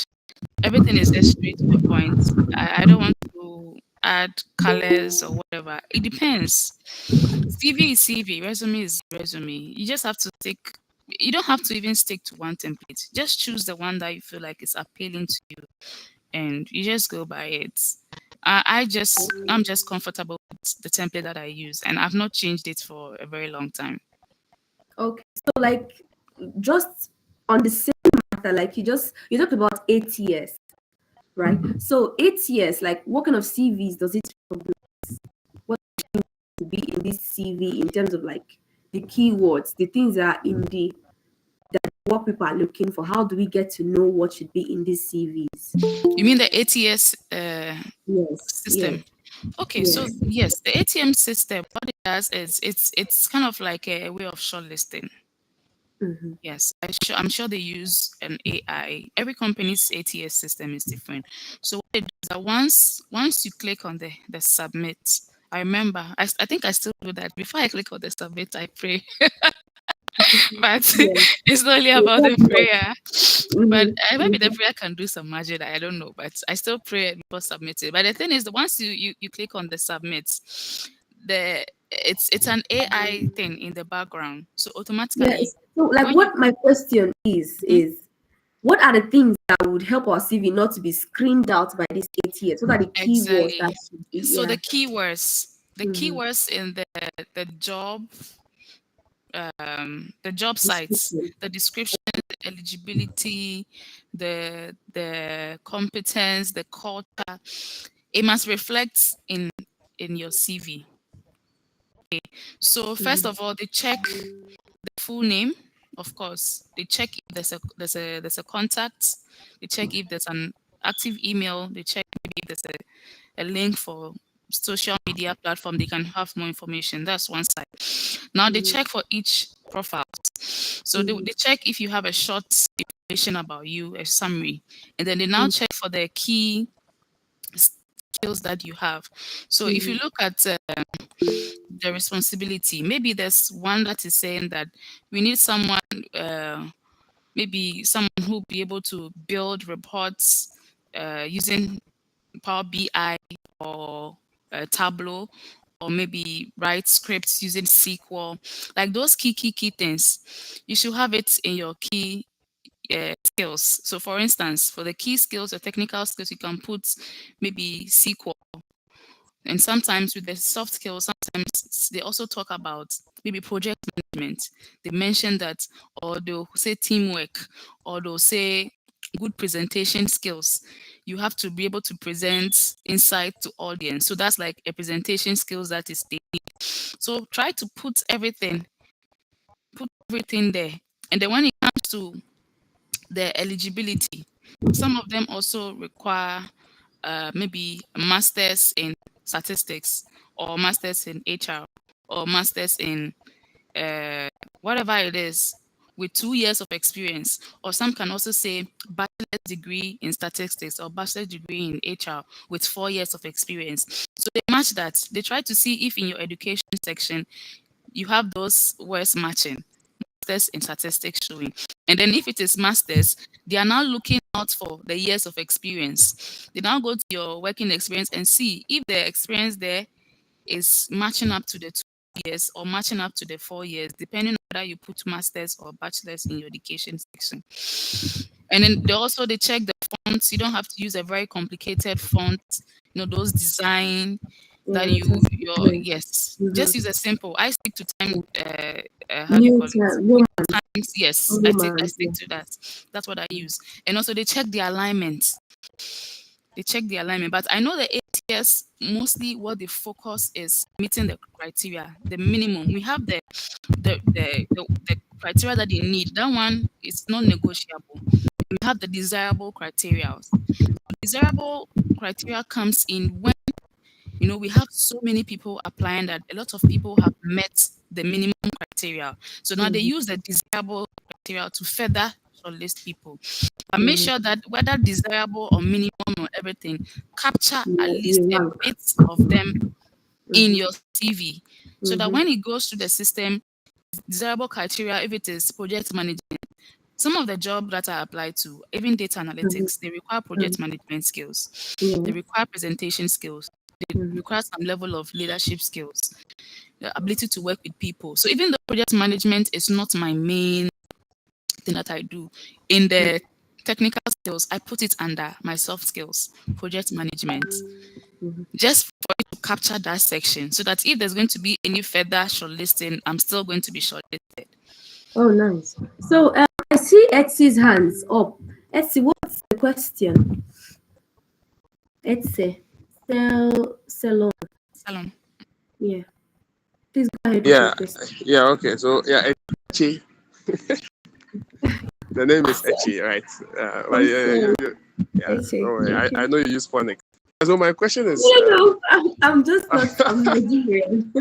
everything is just straight to the point. I don't want to add colors or whatever. It depends. CV is CV, resume is resume. You just have to stick. You don't have to even stick to one template. Just choose the one that you feel like is appealing to you, and you just go by it. I'm just comfortable with the template that I use, and I've not changed it for a very long time. Okay, so just on the same matter, you talked about 8 years, right? So 8 years, what kind of CVs does it recognize? What to be in this CV in terms of the keywords, the things that are in what people are looking for? How do we get to know what should be in these CVs? You mean the ATS system? Yes. Okay, so yes, the ATM system, what it does is it's kind of like a way of shortlisting. Mm-hmm. Yes, I'm sure they use an AI. Every company's ATS system is different. So what it does is that once you click on the submit, I remember I think I still do that. Before I click on the submit, I pray. But it's not only about the prayer. But maybe the prayer can do some magic. I don't know. But I still pray before submitting. But the thing is, once you click on the submit, it's an AI thing in the background. So automatically. Yes. So what my question is what are the things that would help our CV not to be screened out by this ATS? What are the keywords that should be? So the keywords in the job sites, the description, the eligibility, the competence, the culture, it must reflect in your CV. Okay. So first of all, they check the full name. Of course, they check if there's a contact. They check if there's an active email. They check maybe if there's a link for social media platform. They can have more information. That's one side. Now they check for each profile. So they check if you have a short information about you, a summary, and then they now check for the key skills that you have. So if you look at the responsibility, maybe there's one that is saying that we need someone, maybe someone who will be able to build reports using Power BI or Tableau, or maybe write scripts using SQL. Like those key things, you should have it in your key skills. So for instance, for the key skills or technical skills, you can put maybe SQL. And sometimes with the soft skills, sometimes they also talk about maybe project management. They mention that, or they'll say teamwork, or they'll say good presentation skills. You have to be able to present insight to audience. So that's like a presentation skills that is the so try to put everything there. And then when it comes to the eligibility, some of them also require maybe a master's in statistics, or master's in HR, or master's in whatever it is, with 2 years of experience. Or some can also say bachelor's degree in statistics or bachelor's degree in HR with 4 years of experience. So they match that. They try to see if in your education section you have those words matching. Masters in statistics showing. And then if it is masters, they are now looking out for the years of experience. They now go to your working experience and see if the experience there is matching up to the 2 years or matching up to the 4 years, depending on whether you put masters or bachelors in your education section. And then they check the fonts. You don't have to use a very complicated font, those design that yes, just use a simple. I stick to time how do you call it? Times, yes, I stick to that. That's what I use. And also they check the alignment. But I know the ATS, mostly what they focus is meeting the criteria, the minimum. We have the criteria that they need. That one is not negotiable. We have the desirable criteria. Desirable criteria comes in when we have so many people applying that a lot of people have met the minimum criteria. So now they use the desirable criteria to further shortlist people. But make sure that whether desirable or minimum or everything, capture at least a bit of them in your CV. So that when it goes through the system, desirable criteria, if it is project management, some of the jobs that I apply to, even data analytics, they require project management skills. They require presentation skills. They require some level of leadership skills, the ability to work with people. So even though project management is not my main thing that I do, in the technical skills, I put it under my soft skills, project management, just for it to capture that section, so that if there's going to be any further shortlisting, I'm still going to be shortlisted. Oh, nice. So I see Etsy's hands up. Etsy, what's the question? Etsy, salon. Yeah. Please go ahead. Yeah. Okay. So Etchi. The name is Etchi, right? I know you use phonics. So my question is. No, I'm just not. I'm Nigerian.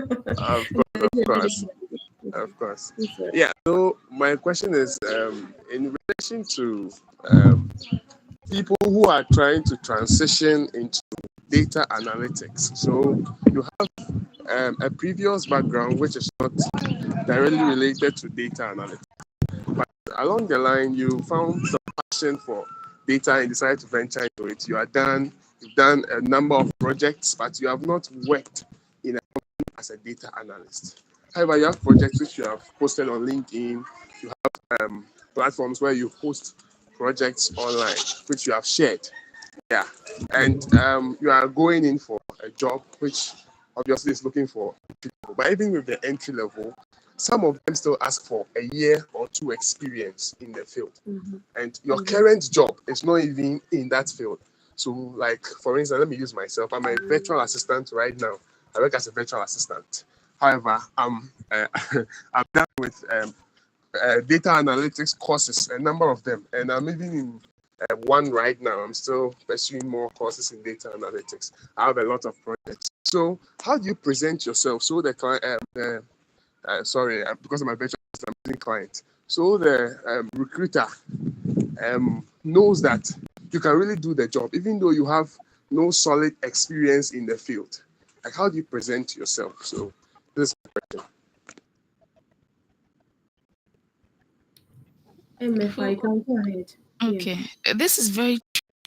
Of course. Yeah. So my question is, in relation to people who are trying to transition into data analytics. So you have a previous background which is not directly related to data analytics, but along the line you found some passion for data and decided to venture into it. You've done a number of projects, but you have not worked in a company as a data analyst. However, you have projects which you have posted on LinkedIn. You have platforms where you post projects online, which you have shared. Yeah. And you are going in for a job which obviously is looking for entry level. But even with the entry level, some of them still ask for a year or two experience in the field. And your current job is not even in that field. So, like, for instance, let me use myself. I'm a virtual assistant right now. I work as a virtual assistant. However, I'm done with data analytics courses, a number of them. And I'm even in one right now. I'm still pursuing more courses in data analytics. I have a lot of projects. So how do you present yourself so the client, because I'm a virtual assistant client, so the recruiter knows that you can really do the job, even though you have no solid experience in the field? Like, how do you present yourself? So this is my question. MFI, you can go ahead. Yeah. Okay, this is very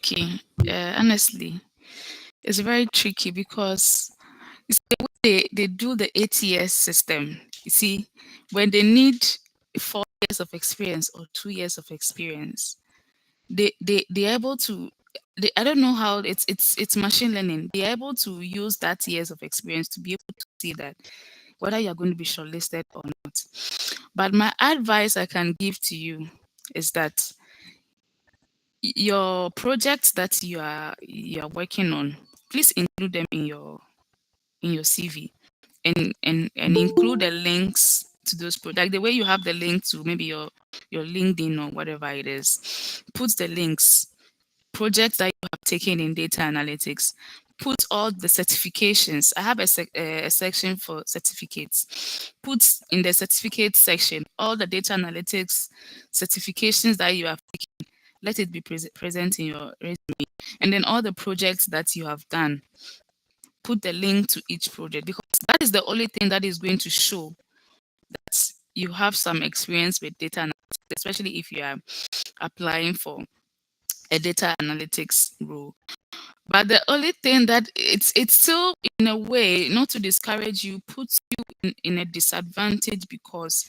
tricky. Honestly, it's very tricky because it's the way they do the ATS system. You see, when they need 4 years of experience or 2 years of experience, they're able to. I don't know how it's machine learning. They're able to use that years of experience to be able to see that whether you're going to be shortlisted or not. But my advice I can give to you is that your projects that you are working on, please include them in your CV, and include the links to those like the way you have the link to maybe your LinkedIn or whatever it is. Put the links, projects that you have taken in data analytics. Put all the certifications. I have a section for certificates. Put in the certificate section all the data analytics certifications that you have taken. Let it be present in your resume. And then all the projects that you have done, put the link to each project, because that is the only thing that is going to show that you have some experience with data analytics, especially if you are applying for a data analytics role. But the only thing that it's still in a way, not to discourage you, puts you in a disadvantage, because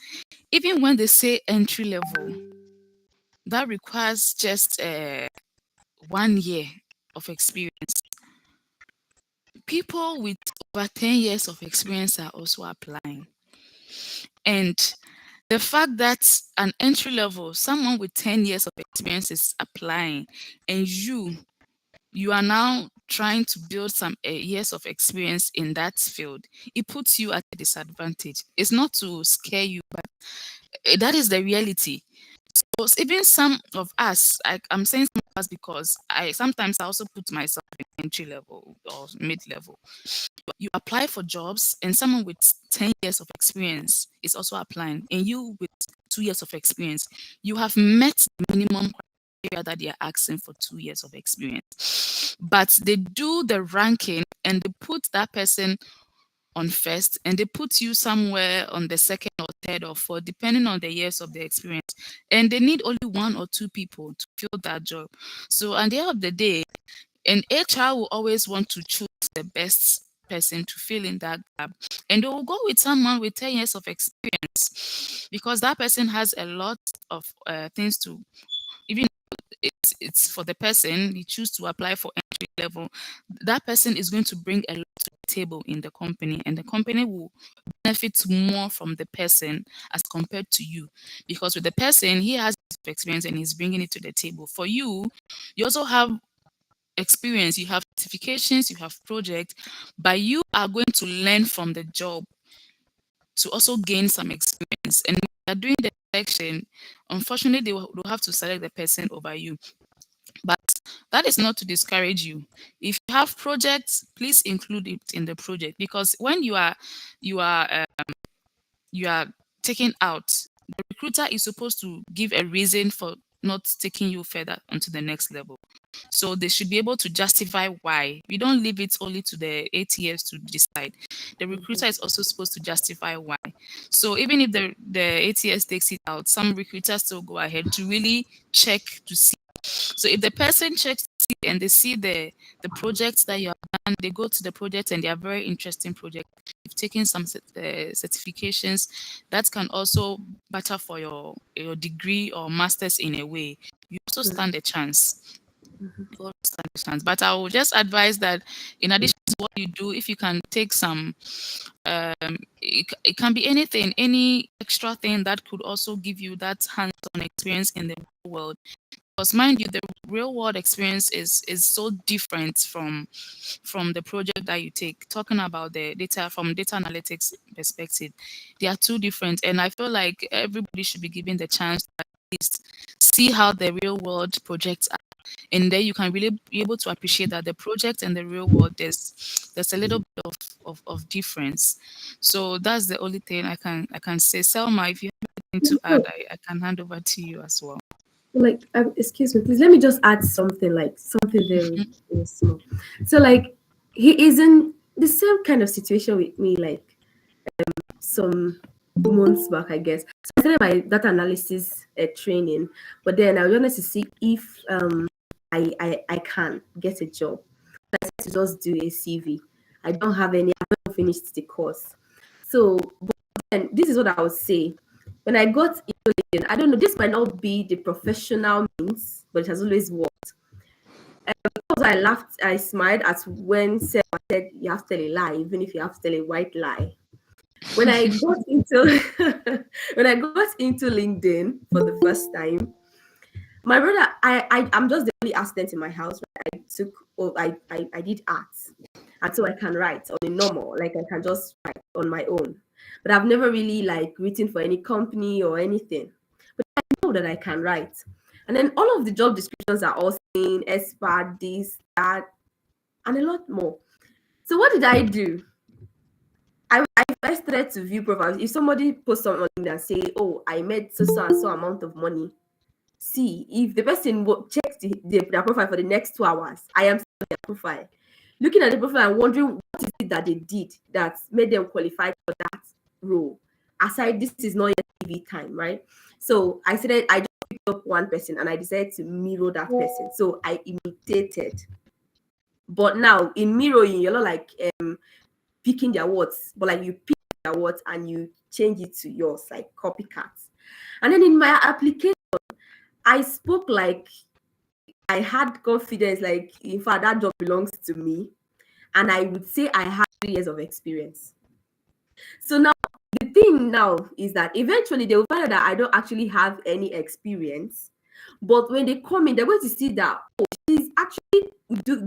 even when they say entry level, that requires just 1 year of experience. People with over 10 years of experience are also applying. And the fact that an entry level, someone with 10 years of experience is applying, and you are now trying to build some years of experience in that field, it puts you at a disadvantage. It's not to scare you, but that is the reality. So even some of us, I'm saying some of us because I sometimes I also put myself in entry level or mid level. You apply for jobs, and someone with 10 years of experience is also applying, and you with 2 years of experience, you have met the minimum criteria that they are asking for 2 years of experience. But they do the ranking and they put that person on first, and they put you somewhere on the second or third or fourth, depending on the years of the experience. And they need only 1 or 2 people to fill that job. So at the end of the day, an HR will always want to choose the best person to fill in that gap, and they will go with someone with 10 years of experience, because that person has a lot of things to, even it's for the person he choose to apply for entry level, that person is going to bring a lot to the table in the company, and the company will benefit more from the person as compared to you, because with the person, he has experience and he's bringing it to the table. For you, you also have experience, you have certifications, you have projects, but you are going to learn from the job to also gain some experience. And when they are doing the selection, unfortunately, they will have to select the person over you. But that is not to discourage you. If you have projects, please include it in the project, because when you are taken out, the recruiter is supposed to give a reason for not taking you further onto the next level. So they should be able to justify why. We don't leave it only to the ATS to decide. The recruiter is also supposed to justify why. So even if the ATS takes it out, some recruiters still go ahead to really check to see. So if the person checks and they see the projects that you have done, they go to the project and they are very interesting projects. You've taken some certifications that can also matter for your degree or master's in a way. You also stand a chance. But I would just advise that in addition to what you do, if you can take some, it can be anything, any extra thing that could also give you that hands-on experience in the real world. Because mind you, the real world experience is so different from the project that you take. Talking about the data from data analytics perspective, they are two different, and I feel like everybody should be given the chance to at least see how the real world projects are, and then you can really be able to appreciate that the project and the real world, there's a little bit of difference. So that's the only thing I can say. Selma, if you have anything to add, I can hand over to you as well. Like, excuse me, please let me just add something, like something very, very small. So like, he is in the same kind of situation with me, like some months back, I guess. So I started my data analysis training, but then I wanted to see if I can get a job. So I said to just do a CV. I don't have any. I haven't finished the course. So, but then this is what I would say. When I got into LinkedIn, I don't know. This might not be the professional means, but it has always worked. Because I laughed, I smiled at when Sarah said you have to tell a lie, even if you have to tell a white lie. When I got into when I got into LinkedIn for the first time, my brother, I'm just the only assistant in my house. I did arts, and so I can write on a normal, like I can just write on my own. But I've never really like written for any company or anything. But I know that I can write, and then all of the job descriptions are all saying expert, this, that, and a lot more. So what did I do? I first started to view profiles. If somebody posts something on LinkedIn and say, "Oh, I made so and so amount of money," see if the person checks their profile for the next 2 hours. I am still on their profile, looking at the profile and wondering what is it that they did that made them qualified for that role. Aside, this is not yet TV time, right? So I just picked up one person and I decided to mirror that person. So I imitated. But now in mirroring, you're not like picking their words, but like you pick their words and you change it to yours, like copycats. And then in my application, I spoke like I had confidence, like in fact that job belongs to me, and I would say I had 3 years of experience. So now the thing now is that eventually they will find out that I don't actually have any experience, but when they come in, they're going to see that she's actually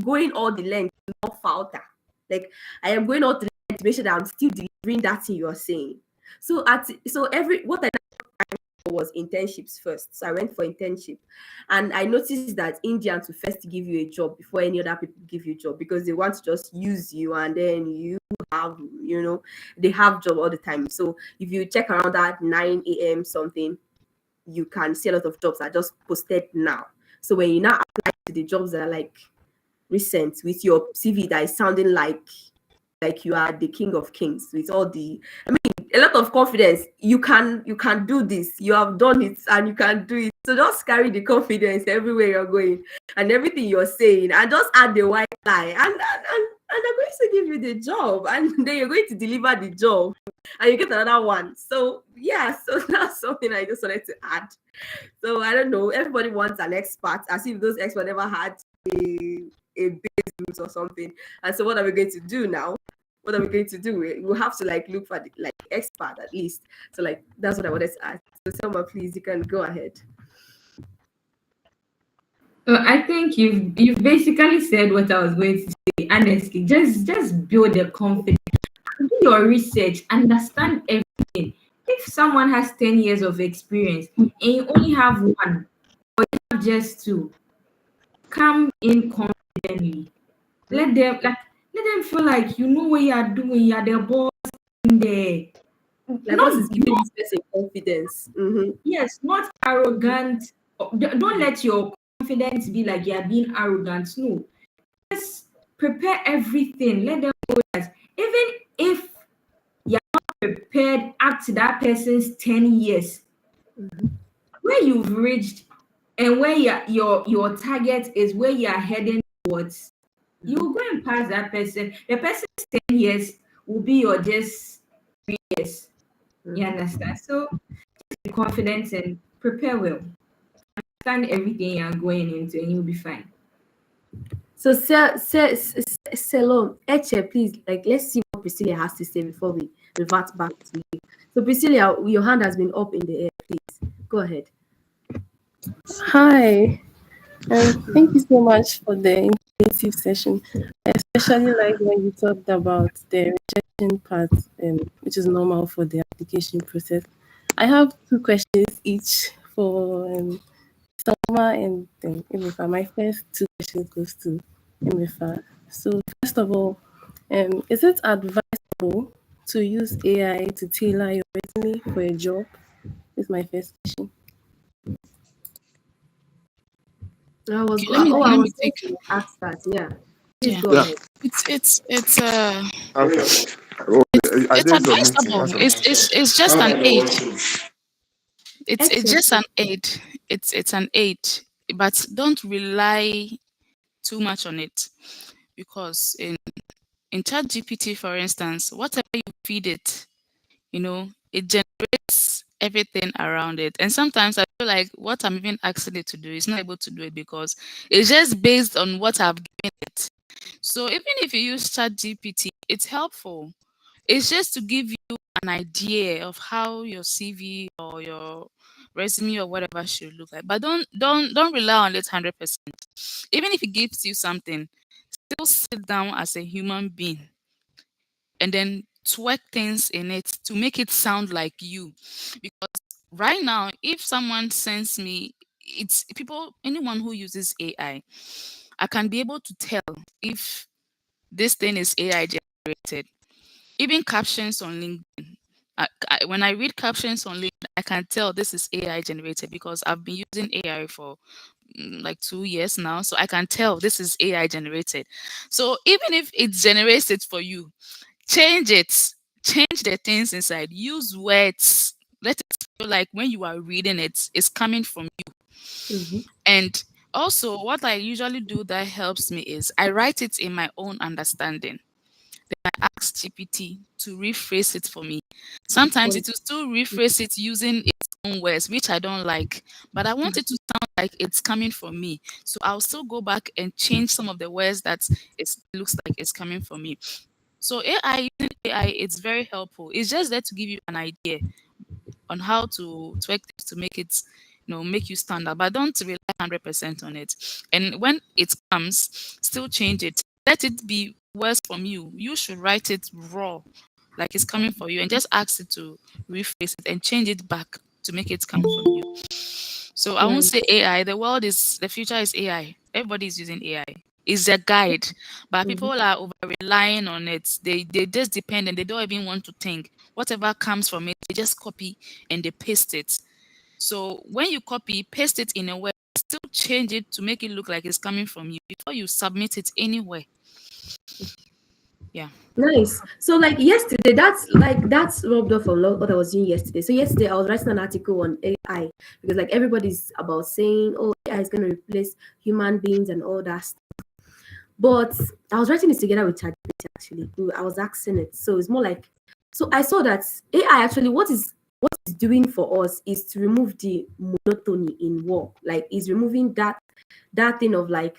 going all the length to not falter. Like I am going all the length to make sure that I'm still delivering that thing you're saying. So what I was internships first. So I went for internship, and I noticed that Indians will first give you a job before any other people give you a job because they want to just use you, and then you have, they have job all the time. So if you check around that 9 a.m. something, you can see a lot of jobs are just posted now. So when you now apply to the jobs that are like recent with your CV that is sounding like you are the king of kings with all the, I mean, a lot of confidence. You can do this. You have done it and you can do it. So just carry the confidence everywhere you're going and everything you're saying, and just add the white lie, and they're going to give you the job, and then you're going to deliver the job, and you get another one. So yeah, so that's something I just wanted to add. So I don't know. Everybody wants an expert, as if those experts never had a base or something. And so what are we going to do now? What are we going to do? We'll have to like look for the like expert at least. So like that's what I wanted to ask. So Selma, please, you can go ahead. I think you've basically said what I was going to say. Honestly, just build the confidence, do your research, understand everything. If someone has 10 years of experience and you only have one, or you have just two, come in confidently. Let them feel like you know what you are doing. You are the boss in there. Like what is giving this person confidence? Yes, not arrogant. Don't let your confidence be like you are being arrogant. No, just prepare everything. Let them know that even if you're not prepared up to that person's 10 years, where you've reached and where your target is, where you are heading towards, you will go and pass that person. The person's 10 years will be your just 3 years. You understand? So just be confident and prepare well. Understand everything you're going into and you'll be fine. So Selom, Eche, please, like let's see what Priscilla has to say before we revert back to you. So Priscilla, your hand has been up in the air, please. Go ahead. Hi. Thank you so much for the informative session. I especially like when you talked about the rejection part, which is normal for the application process. I have 2 questions each for Selma and Emefa. My first 2 questions goes to Emefa. So first of all, is it advisable to use AI to tailor your resume for a job? This is my first question. I was going to ask that. Yeah. Please go ahead. It's Okay. I It's didn't submit it. advisable. That's all. It's just an aid. It's Excellent. just an aid. It's an aid, but don't rely too much on it, because in ChatGPT, for instance, whatever you feed it, it generates everything around it. And sometimes I feel like what I'm even asking it to do is not able to do it because it's just based on what I've given it. So even if you use ChatGPT, it's helpful. It's just to give you an idea of how your CV or your resume or whatever should look like. But don't rely on it 100%. Even if it gives you something, still sit down as a human being and then twerk things in it to make it sound like you. Because right now, if someone sends me, it's people, anyone who uses AI, I can be able to tell if this thing is AI generated. Even captions on LinkedIn. When I read captions on LinkedIn, I can tell this is AI generated because I've been using AI for like 2 years now. So I can tell this is AI generated. So even if it generates it for you, change it. Change the things inside. Use words. Let it feel like when you are reading it, it's coming from you. Mhm. And also, what I usually do that helps me is I write it in my own understanding. Then I ask GPT to rephrase it for me. Sometimes it will still rephrase it using its own words, which I don't like, but I want it to sound like it's coming from me. So I'll still go back and change some of the words that it looks like it's coming from me. So using AI, it's very helpful. It's just there to give you an idea on how to tweak this to make it, make you stand out. But don't rely 100% on it. And when it comes, still change it. Let it be words from you. You should write it raw, like it's coming for you, and just ask it to rephrase it and change it back to make it come from you. So I won't Nice. say AI. The future is AI. Everybody is using AI. It's a guide, but people Mhm. are over relying on it. They just depend and they don't even want to think. Whatever comes from it, they just copy and they paste it. So when you copy, paste it in a way, still change it to make it look like it's coming from you before you submit it anywhere. Yeah. Nice. So like yesterday, that's rubbed off on what I was doing yesterday. So yesterday I was writing an article on AI because like everybody's about saying, oh, AI is gonna replace human beings and all that stuff. But I was writing it together with ChatGPT actually. I was asking it. So it's more like so I saw that AI actually what it's doing for us is to remove the monotony in work. Like it's removing that thing of like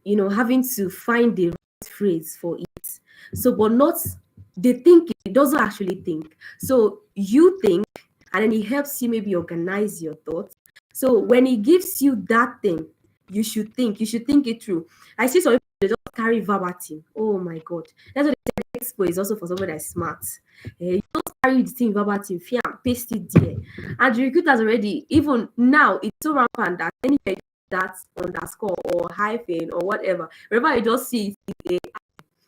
having to find the right phrase for it. So, but not they think it doesn't actually think. So you think, and then it helps you maybe organize your thoughts. So when it gives you that thing, you should think. You should think it through. I see some people they just carry verbatim. Oh my god, that's what they say. Expo is also for somebody that's smart. You just carry the thing verbatim, fear, paste it there, and the recruiters already. Even now, it's so rampant that anywhere that underscore or hyphen or whatever. Wherever you just see it,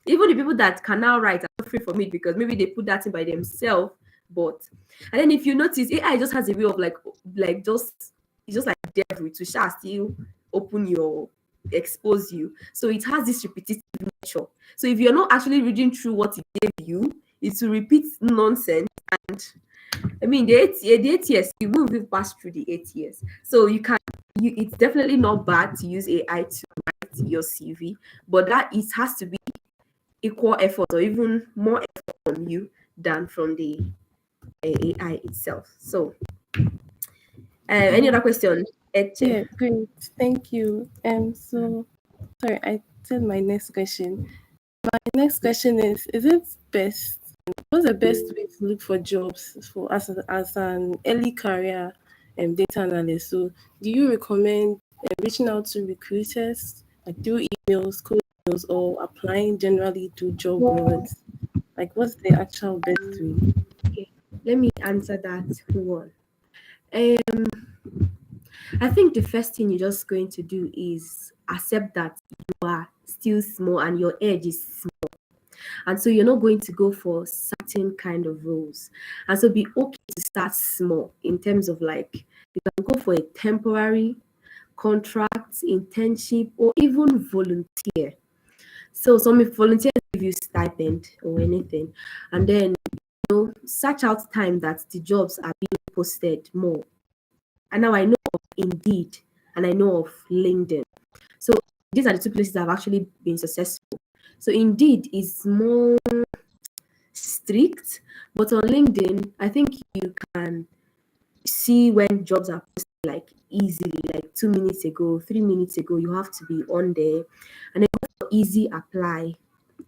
even the people that can now write are free from it because maybe they put that in by themselves. But and then if you notice, AI just has a way of it's just like devil to still open your expose you. So it has this repetitive nature. So if you're not actually reading through what it gave you, it will repeat nonsense. And I mean the 8 years, you won't even pass through the 8 years. So it's definitely not bad to use AI to write your CV, but that it has to be equal effort or even more effort from you than from the AI itself. So, any other question, Eche? Yeah, great. Thank you. So sorry, I said my next question. My next question is it best what's the best way to look for jobs for as an early career data analyst? So do you recommend reaching out to recruiters like through emails, cold emails, or applying generally to job boards? Like what's the actual best way? Okay, let me answer that one. I think the first thing you're just going to do is accept that you are still small and your edge is small. And so you're not going to go for certain kind of roles. And so be okay to start small in terms of like you can go for a temporary contract, internship, or even volunteer. So some volunteers give you stipend or anything. And then search out time that the jobs are being posted more. And now I know of Indeed and I know of LinkedIn. So these are the two places that have actually been successful. So Indeed is more strict, but on LinkedIn, I think you can see when jobs are posted like easily, like 2 minutes ago, 3 minutes ago, you have to be on there. And then go for easy apply.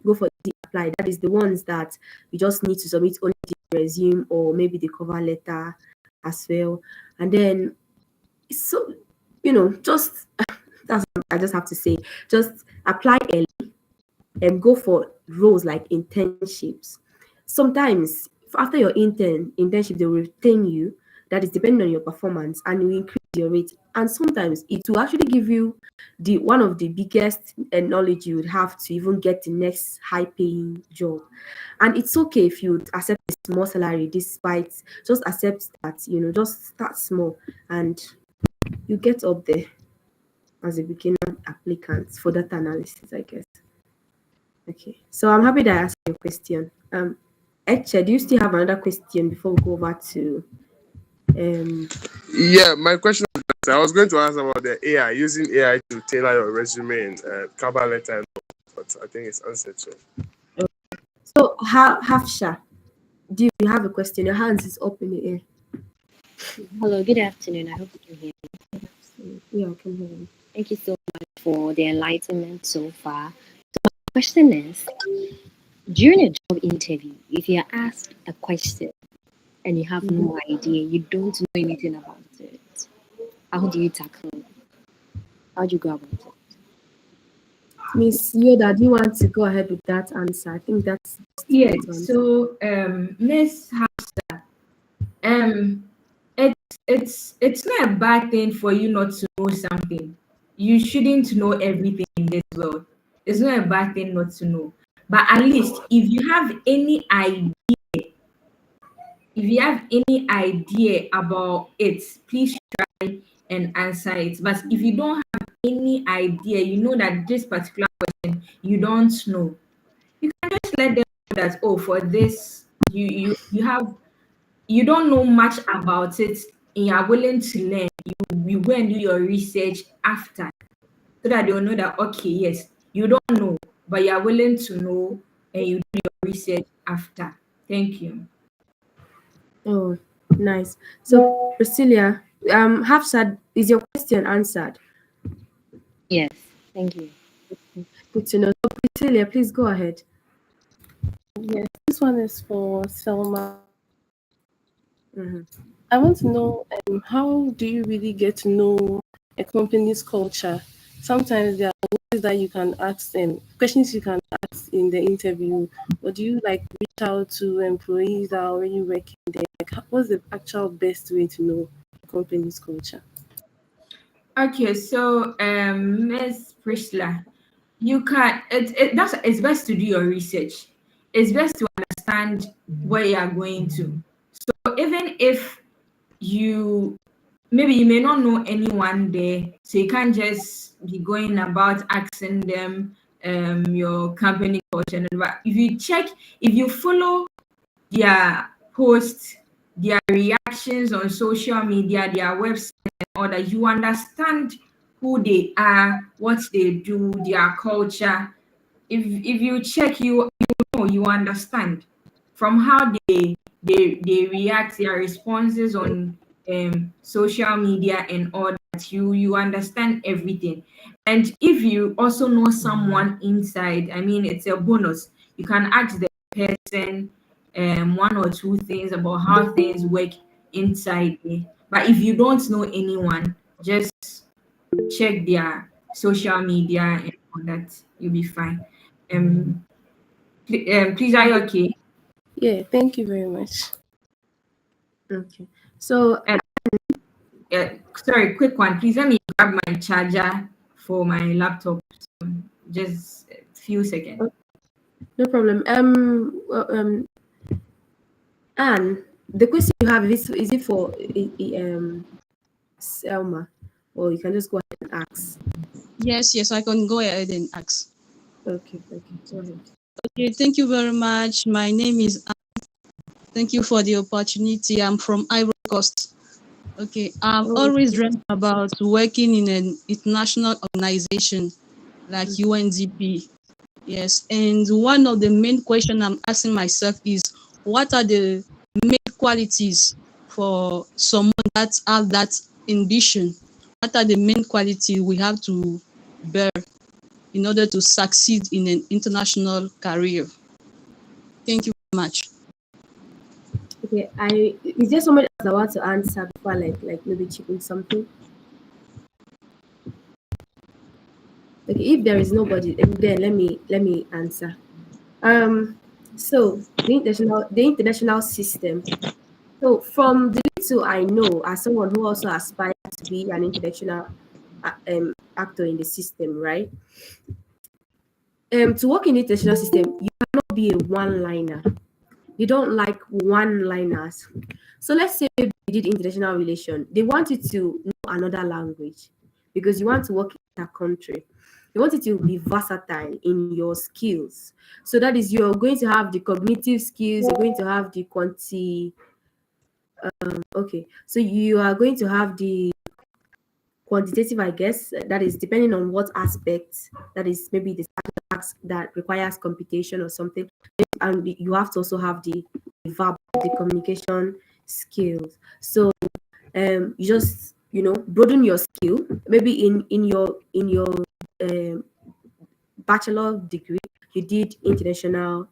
Go for easy apply. That is the ones that you just need to submit only the resume or maybe the cover letter as well. And then so just that's what I just have to say. Just apply early and go for roles like internships. Sometimes after your internship, they will retain you. That is depending on your performance, and you increase your rate. And sometimes it will actually give you the one of the biggest knowledge you would have to even get the next high-paying job. And it's okay if you accept a small salary, despite just accept that just start small, and you get up there as a beginner applicant for data analysis, I guess. Okay, so I'm happy that I asked your question. Eche, do you still have another question before we go over to Yeah, my question was that I was going to ask about the AI, using AI to tailor your resume and cover letter, and all, but I think it's answered. So Hafsha, do you have a question? Your hands is up in the air. Hello, good afternoon. I hope you can hear me. Yeah, I can hear you. Thank you so much for the enlightenment so far. So my question is, during a job interview, if you're asked a question and you have no idea, you don't know anything about it, how do you tackle it? How do you go about it? Miss Yoda, do you want to go ahead with that answer? I think that's Yeah. So, Miss Hafsa, it's not a bad thing for you not to know something. You shouldn't know everything in this world. It's not a bad thing not to know. But at least if you have any idea about it, please try and answer it. But if you don't have any idea, you know that this particular question you don't know, you can just let them know that, oh, for this you don't know much about it and you are willing to learn. You go and do your research after, so that they'll know that, okay, yes, you don't know, but you are willing to know, and you do your research after. Thank you. Oh, nice. So Priscilla, Hafsa, is your question answered? Yes, thank you. Good to know. So Priscilla, please go ahead. Yes, this one is for Selma. Mhm. I want to know how do you really get to know a company's culture? Sometimes there are ways that you can ask them, questions you can ask in the interview, or do you reach out to employees that are already working there? What's the actual best way to know a company's culture? Okay, so Miss Priscilla, you can it's best to do your research. It's best to understand where you are going to. So even if you maybe you may not know anyone there, so you can't just be going about asking them your company culture and all that. If you follow their posts, their reactions on social media, their website, and all that, you understand who they are, what they do, their culture. If you check, you understand from how they react, their responses on social media and all that. You understand everything. And if you also know someone inside, I mean, it's a bonus. You can ask the person one or two things about how things work inside there. But if you don't know anyone, just check their social media and all that. You'll be fine. Please, are you okay? Yeah, thank you very much. Okay. So Sorry, quick one. Please let me grab my charger for my laptop. So just a few seconds. no problem. Anne, the question you have is it for Selma, or you can just go ahead and ask. Yes, I can go ahead and ask. Okay, go ahead. Okay, thank you very much. My name is Thank you for the opportunity. I'm from Ivory Coast. Okay, I've Oh, always dreamt about working in an international organization like UNDP. Yes, and one of the main questions I'm asking myself is, what are the main qualities for someone that has that ambition? What are the main qualities we have to bear in order to succeed in an international career? Thank you very much. okay. Is there somebody else that wants to answer before like maybe chip in something? Okay, if there is nobody, then let me answer. So the international system. So from the little I know, as someone who also aspires to be an international actor in the system, right? To work in the international system, you cannot be a one-liner. You don't like one-liners. So let's say maybe you did international relation. They want you to know another language because you want to work in that country. They want you to be versatile in your skills. So that is, you're going to have the cognitive skills, you're going to have the okay. So you are going to have the quantitative, I guess, that is depending on what aspect, that is maybe the task that requires computation or something. And you have to also have the verbal, the communication skills. So you just broaden your skill. Maybe in your um, bachelor degree you did international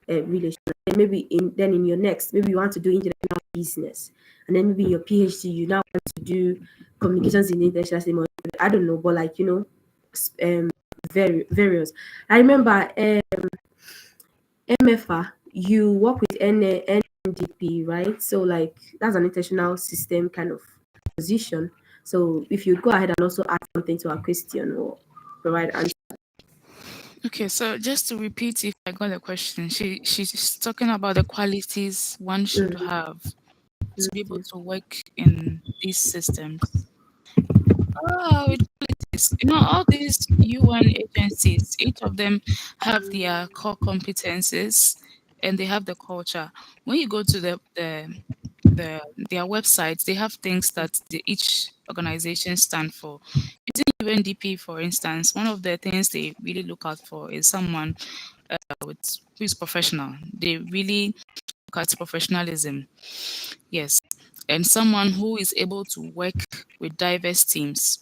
relations, and maybe in your next, maybe you want to do international business, and then maybe your PhD you now want to do communications in international system. I don't know, but various. I remember MFA, you work with NDP, right? So like that's an international system kind of position. So if you go ahead and also add something to our question or provide answer. Okay, so just to repeat, if I got the question, she's talking about the qualities one should have to be able to work in these systems. Oh, with qualities. All these UN agencies, each of them have their core competences and they have the culture. When you go to their websites, they have things that each organization stand for. Using UNDP, for instance, one of the things they really look out for is someone who is professional. They really look at professionalism. Yes. And someone who is able to work with diverse teams.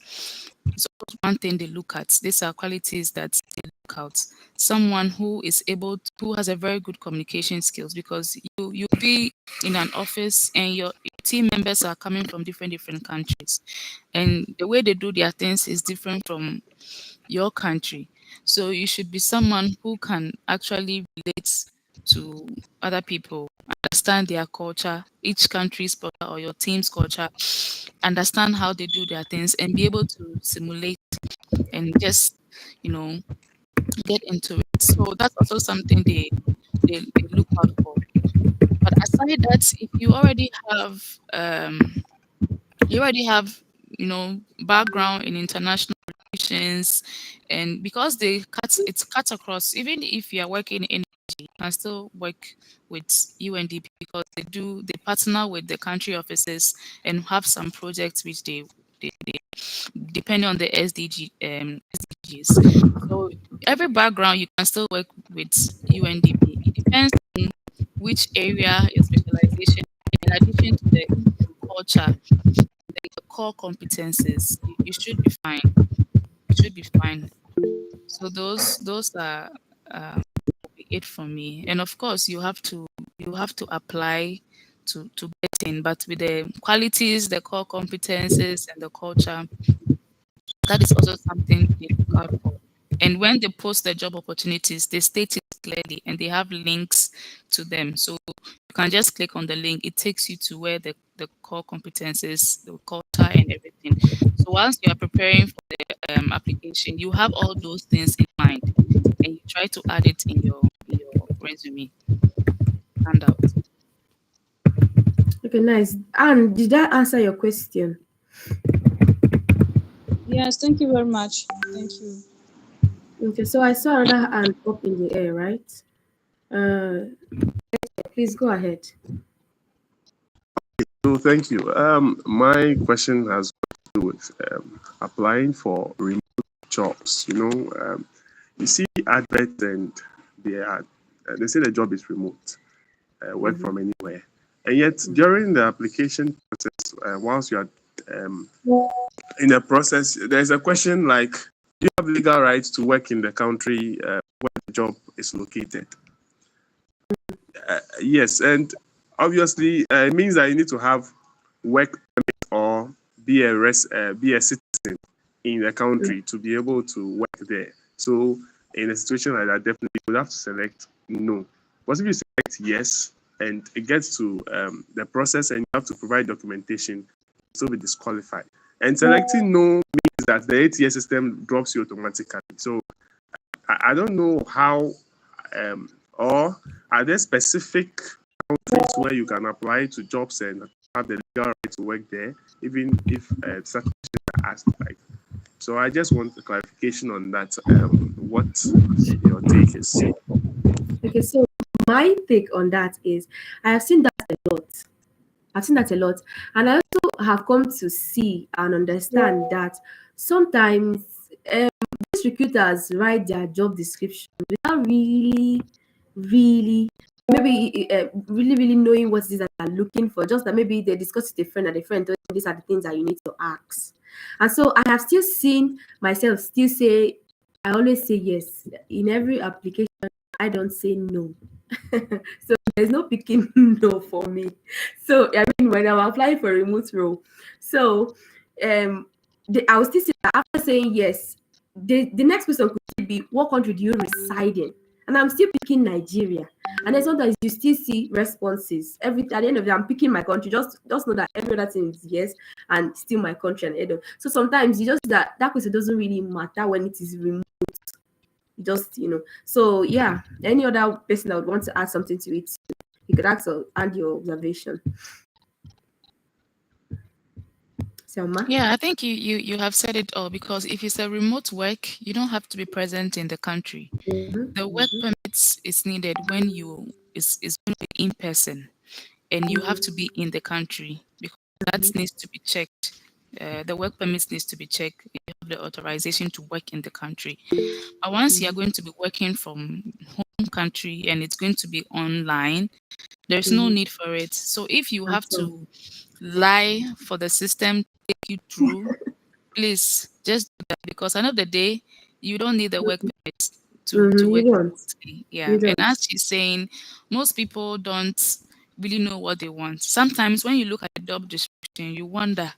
So one thing they look at. These are qualities that they look out. Someone who is who has a very good communication skills, because you'll be in an office and your team members are coming from different countries, and the way they do their things is different from your country. So you should be someone who can actually relate to other people, understand their culture, each country's culture or your team's culture, understand how they do their things, and be able to simulate and just, get into it. So that's also something they look out for. But aside that, if you already have background in international relations, and because it's cut across, even if you are working in energy, you can still work with UNDP because they partner with the country offices and have some projects which they depending on the SDGs. So every background you can still work with UNDP. It depends on which area your specialization, in addition to the culture, the core competences. You should be fine. You should be fine. So those are it for me. And of course, you have to apply to get in, but with the qualities, the core competences, and the culture, that is also something they look out for. And when they post the job opportunities, they state it clearly and they have links to them. So you can just click on the link. It takes you to where the core competences, the culture, and everything. So once you are preparing for the application, you have all those things in mind and you try to add it in your resume handout. Okay, nice. And did that answer your question? Yes, thank you very much. Thank you. Okay, so I saw another hand up in the air, right? Uh, please go ahead. So thank you. My question has to do with applying for remote jobs. You see adverts and they say the job is remote, work Mhm. from anywhere, and yet during the application process, whilst you are um, in the process, there's a question like, do you have legal rights to work in the country where the job is located? Yes, and obviously it means that you need to have work permit or be a citizen in the country to be able to work there. So in a situation like that, definitely you would have to select no. But if you select yes, and it gets to the process and you have to provide documentation, so be disqualified. And selecting no means that the ATS system drops you automatically. So I don't know how or are there specific countries where you can apply to jobs and have the legal right to work there, even if such questions are asked? Like, so I just want a clarification on that. What your take is? Okay, so my take on that is I have seen that a lot. I've seen that a lot. And I also have come to see and understand that sometimes these recruiters write their job description without really, maybe really knowing what it is that they're looking for. Just that maybe they discuss with a friend and a friend told them these are the things that you need to ask. And so I have still seen myself still say, I always say yes. In every application, I don't say no. So there's no picking no for me. So I mean, when I'm applying for a remote role, so I will still say that after saying yes, the next question could be, what country do you reside in? And I'm still picking Nigeria. And then sometimes you still see responses. At the end of the day, I'm picking my country. Just know that every other thing is yes, and still my country and head on. So sometimes you just that question doesn't really matter when it is remote. Just So yeah, any other person that would want to add something to it, you could add your observation. Selma? Yeah, I think you have said it all, because if it's a remote work, you don't have to be present in the country. The work permits is needed when you is going to be in person, and you have to be in the country, because that needs to be checked. The work permits needs to be checked. You have the authorization to work in the country. But once you are going to be working from home country and it's going to be online, there's no need for it. So if you have to lie for the system to take you through, please just do that, because end of the day, you don't need the work permit to work You don't. remotely. Yeah. You And don't. as she's saying, most people don't really know what they want. Sometimes when you look at the job description, you wonder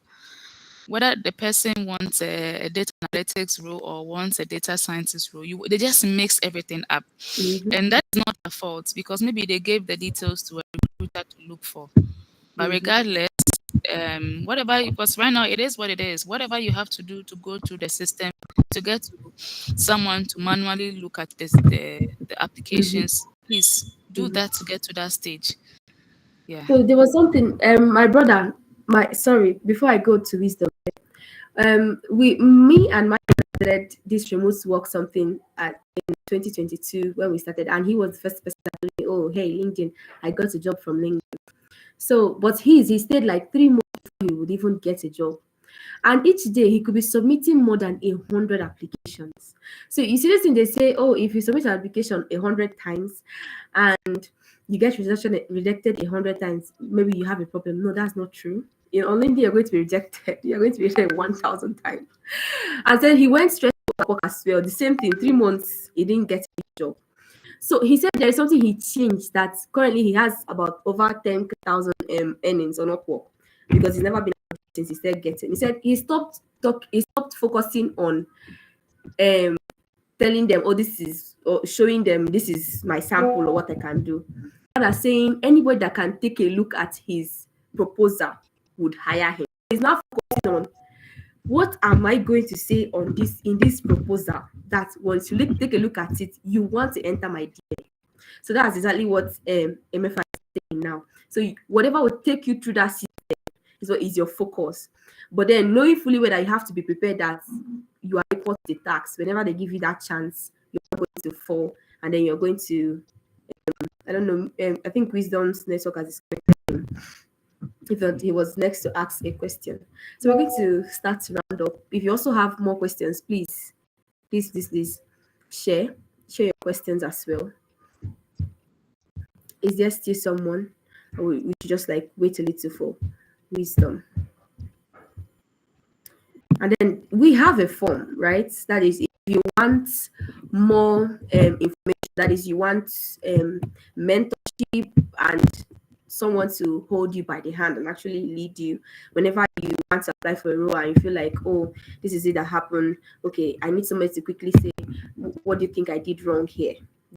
whether the person wants a data analytics role or wants a data scientist role. They just mix everything up. And that's not their fault, because maybe they gave the details to a recruiter to look for. But regardless, whatever, because right now it is what it is. Whatever you have to do to go through the system to get to someone to manually look at the applications, please do that to get to that stage. Yeah. So there was something. My brother. Before I go to wisdom, me and my brother did this remote work something in 2022 when we started, and he was the first person that told me, "Oh, hey, LinkedIn, I got a job from LinkedIn." So, but he stayed like 3 months before he would even get a job. And each day he could be submitting more than 100 applications. So you see this thing, they say, oh, if you submit an application 100 times and you get rejected 100 times, maybe you have a problem. No, that's not true. On LinkedIn, you're going to be rejected. You're going to be rejected 1,000 times. And then he went straight to work as well. The same thing, 3 months, he didn't get a job. So he said there is something he changed, that currently he has about over 10,000 earnings on Upwork, because he's never been since he started getting. He said he stopped focusing on telling them, oh, this is, or showing them this is my sample or what I can do. Rather saying anybody that can take a look at his proposal would hire him. He's now focusing on what am I going to say on this in this proposal that once you take a look at it, you want to enter my DM. So that's exactly what MFI is saying now. So whatever will take you through that system is what is your focus. But then knowing fully well that you have to be prepared that you are equal to the tax. Whenever they give you that chance, you're going to fall, and then you're going to I don't know. I think Wisdom's network has disconnected him. If not, he was next to ask a question. So we're going to start to round up. If you also have more questions, please share your questions as well. Is there still someone, or we should just like wait a little for Wisdom? And then we have a form, right? That is, if you want more information, that is, you want mentorship and someone to hold you by the hand and actually lead you whenever you want to apply for a role and you feel like, oh, this is it that happened. Okay, I need somebody to quickly say, what do you think I did wrong here?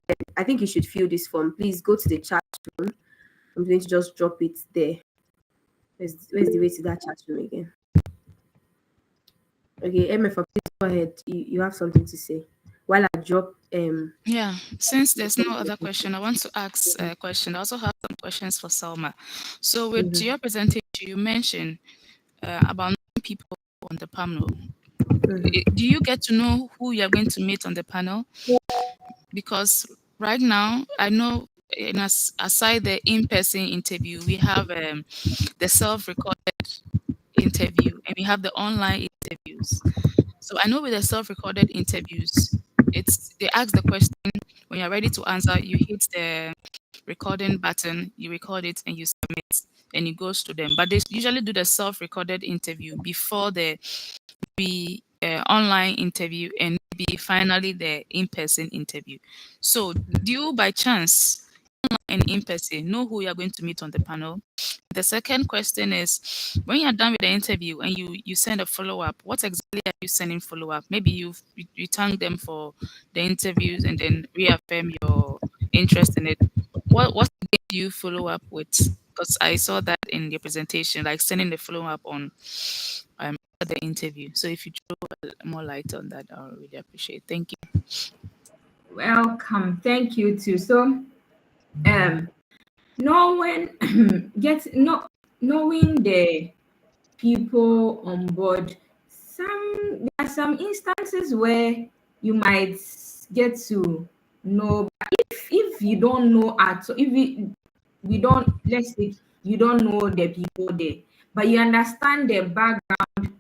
Then I think you should fill this form. Please go to the chat room. I'm going to just drop it there. Where's the way to that chat room again? Okay, MF, please go ahead. You have something to say. While I drop Yeah, since there's no other question, I want to ask a question. I also have some questions for Salma. So with your presentation, you mentioned about people on the panel. Do you get to know who you're going to meet on the panel? Because right now, I know aside the in-person interview, we have the self-recorded interview and we have the online interviews. So I know with the self-recorded interviews, they ask the question, when you're ready to answer, you hit the recording button, you record it and you submit and it goes to them. But they usually do the self-recorded interview before the online interview and maybe finally the in-person interview. So do you by chance and in person know who you're going to meet on the panel? The second question is, when you're done with the interview and you send a follow-up, what exactly are you sending follow-up? Maybe you thank them for the interviews and then reaffirm your interest in it. What do you follow up with? Because I saw that in your presentation, like sending the follow-up on the interview. So if you throw more light on that, I would really appreciate it. Thank you. Welcome. Thank you too. So knowing the people on board, there are some instances where you might get to know, but if you don't know let's say you don't know the people there, but you understand the background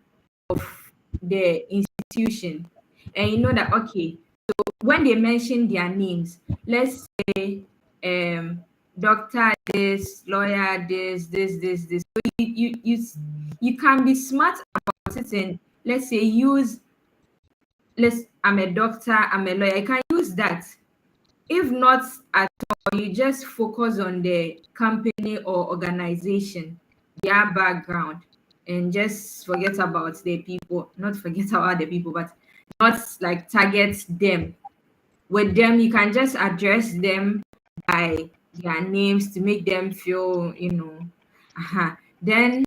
of the institution and you know that, okay, so when they mention their names, let's say doctor this, lawyer this. So you can be smart about it and let's say I'm a doctor, I'm a lawyer. You can use that. If not at all, you just focus on the company or organization, their background, and just forget about the people. Not forget about the people, but not like target them. With them, you can just address them by their names to make them feel, Then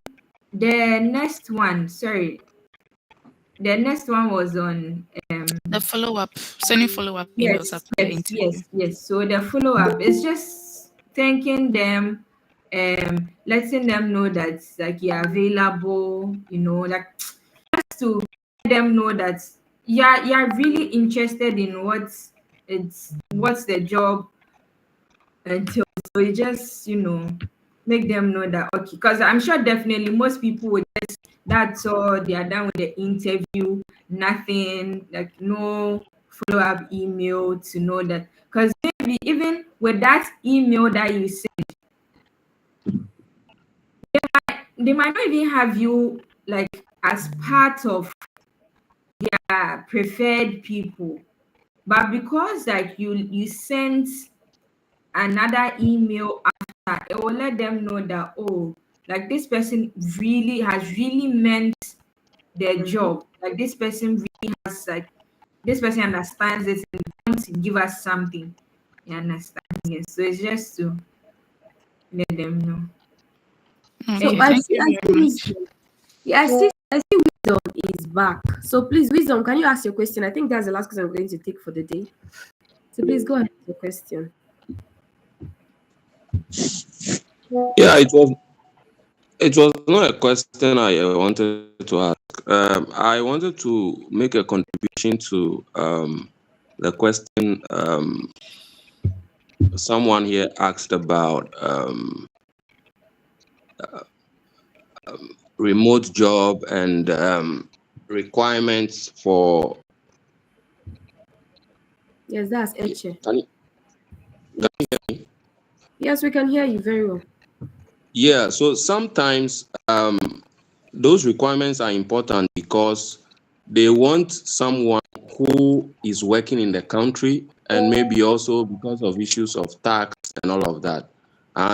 the next one was on the follow-up, sending follow-up emails after the interview. Yes. So the follow-up is just thanking them, letting them know that like you're available, like just to let them know that you're really interested in what's the job until. So you just make them know that, okay, because I'm sure definitely most people would just, that's all, they are done with the interview, nothing, like no follow-up email to know that, because maybe even with that email that you send, they might not even have you like as part of their preferred people, but because like you sent another email after, it will let them know that, oh, like this person has really meant their job. Like this person really has, like, this person understands it and wants to give us something. You understand? Yes. So it's just to let them know. So Okay, I thank see, you I very see much. Wisdom. Yeah, I see Wisdom is back. So please, Wisdom, can you ask your question? I think that's the last question I'm going to take for the day. So please go ahead with your question. Yeah, it was not a question I wanted to ask. I wanted to make a contribution to the question someone here asked about remote job and requirements for. Yes, that's Eche. Can you hear me? Yes, we can hear you very well. Yeah, so sometimes those requirements are important because they want someone who is working in the country, and maybe also because of issues of tax and all of that.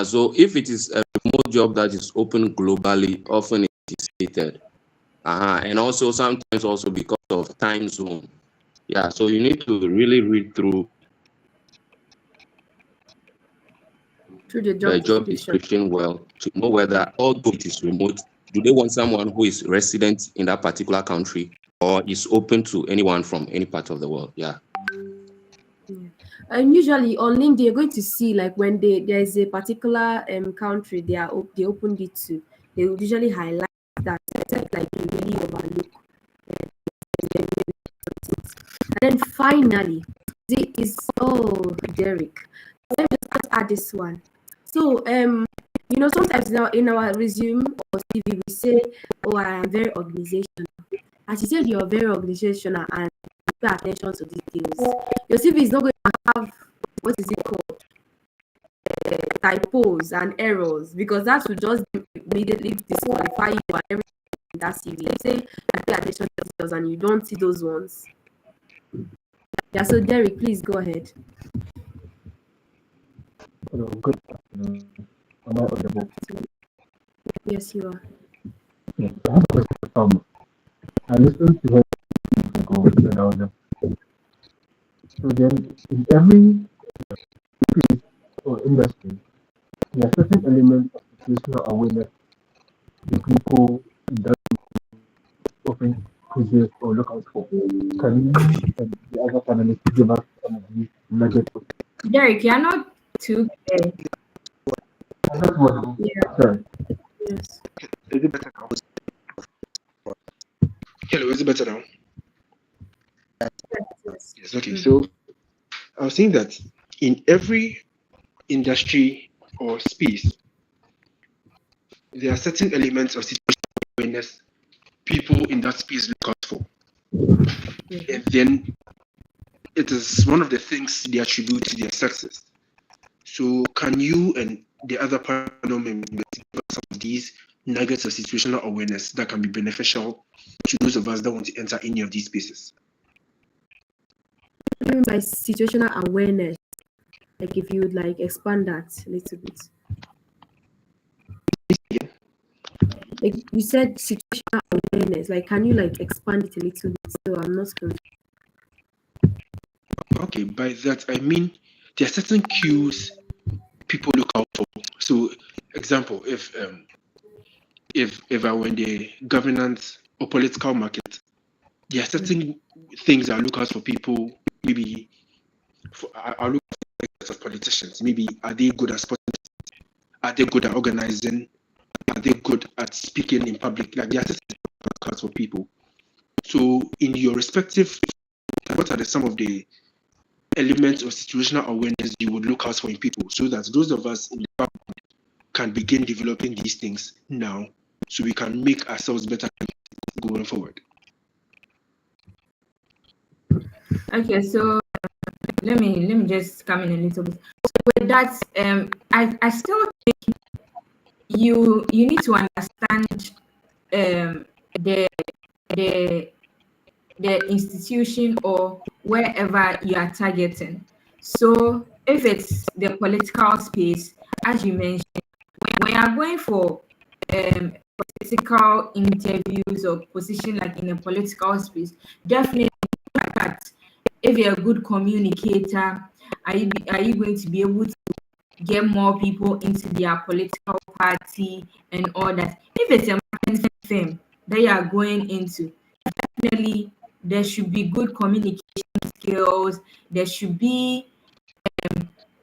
So if it is a remote job that is open globally, often it is stated. And also sometimes also because of time zone. Yeah, so you need to really read through the job description well to know whether, although it is remote, do they want someone who is resident in that particular country or is open to anyone from any part of the world? Yeah. And usually on LinkedIn, you're going to see like when there's a particular country they opened it to, they will usually highlight that, except like you really overlook. And then finally, Derek. Let me just add this one. So sometimes now in our resume or CV we say, "Oh, I am very organizational." As you said, you're very organizational and pay attention to details. Your CV is not going to have, what is it called, typos and errors, because that would just immediately disqualify you and everything in that CV. You say I pay attention to details and you don't see those ones. Yeah, so Derek, please go ahead. Hello, good afternoon. Am I audible? Yes, you are. Yes, I have a question. I listened to her ago when I was there. So then, in every field or industry, there are certain elements of situational awareness the people that often produce or look out for. Can you and the other panelists give us some of these nuggets? Derek, you're not too clear. That's what. Yeah. Sorry. Yes. Is it better now? Hello, is it better now? Yes, okay. So I was saying that in every industry or space, there are certain elements of situational awareness people in that space look out for. And then it is one of the things they attribute to their success. So can you and the other panel members give us some of these nuggets of situational awareness that can be beneficial to those of us that want to enter any of these spaces? What do you mean by situational awareness? Like if you would like expand that a little bit. Yeah. Like you said situational awareness. Like can you like expand it a little bit so I'm not confused? Okay, by that I mean there are certain cues people look out for. So example, if I were in the governance or political market, there are certain things I look out for people. Maybe I look at politicians. Maybe are they good at sporting? Are they good at organizing? Are they good at speaking in public? Like there are certain things I look out for people. So in your respective, what are some of the elements of situational awareness you would look out for in people, so that those of us in the background can begin developing these things now, so we can make ourselves better going forward? Okay, so let me just come in a little bit. So with that, I still think you need to understand the institution or wherever you are targeting. So if it's the political space, as you mentioned, when you are going for political interviews or position like in a political space, definitely look at if you're a good communicator, are you going to be able to get more people into their political party and all that? If it's a marketing firm that you are going into, definitely there should be good communication skills. There should be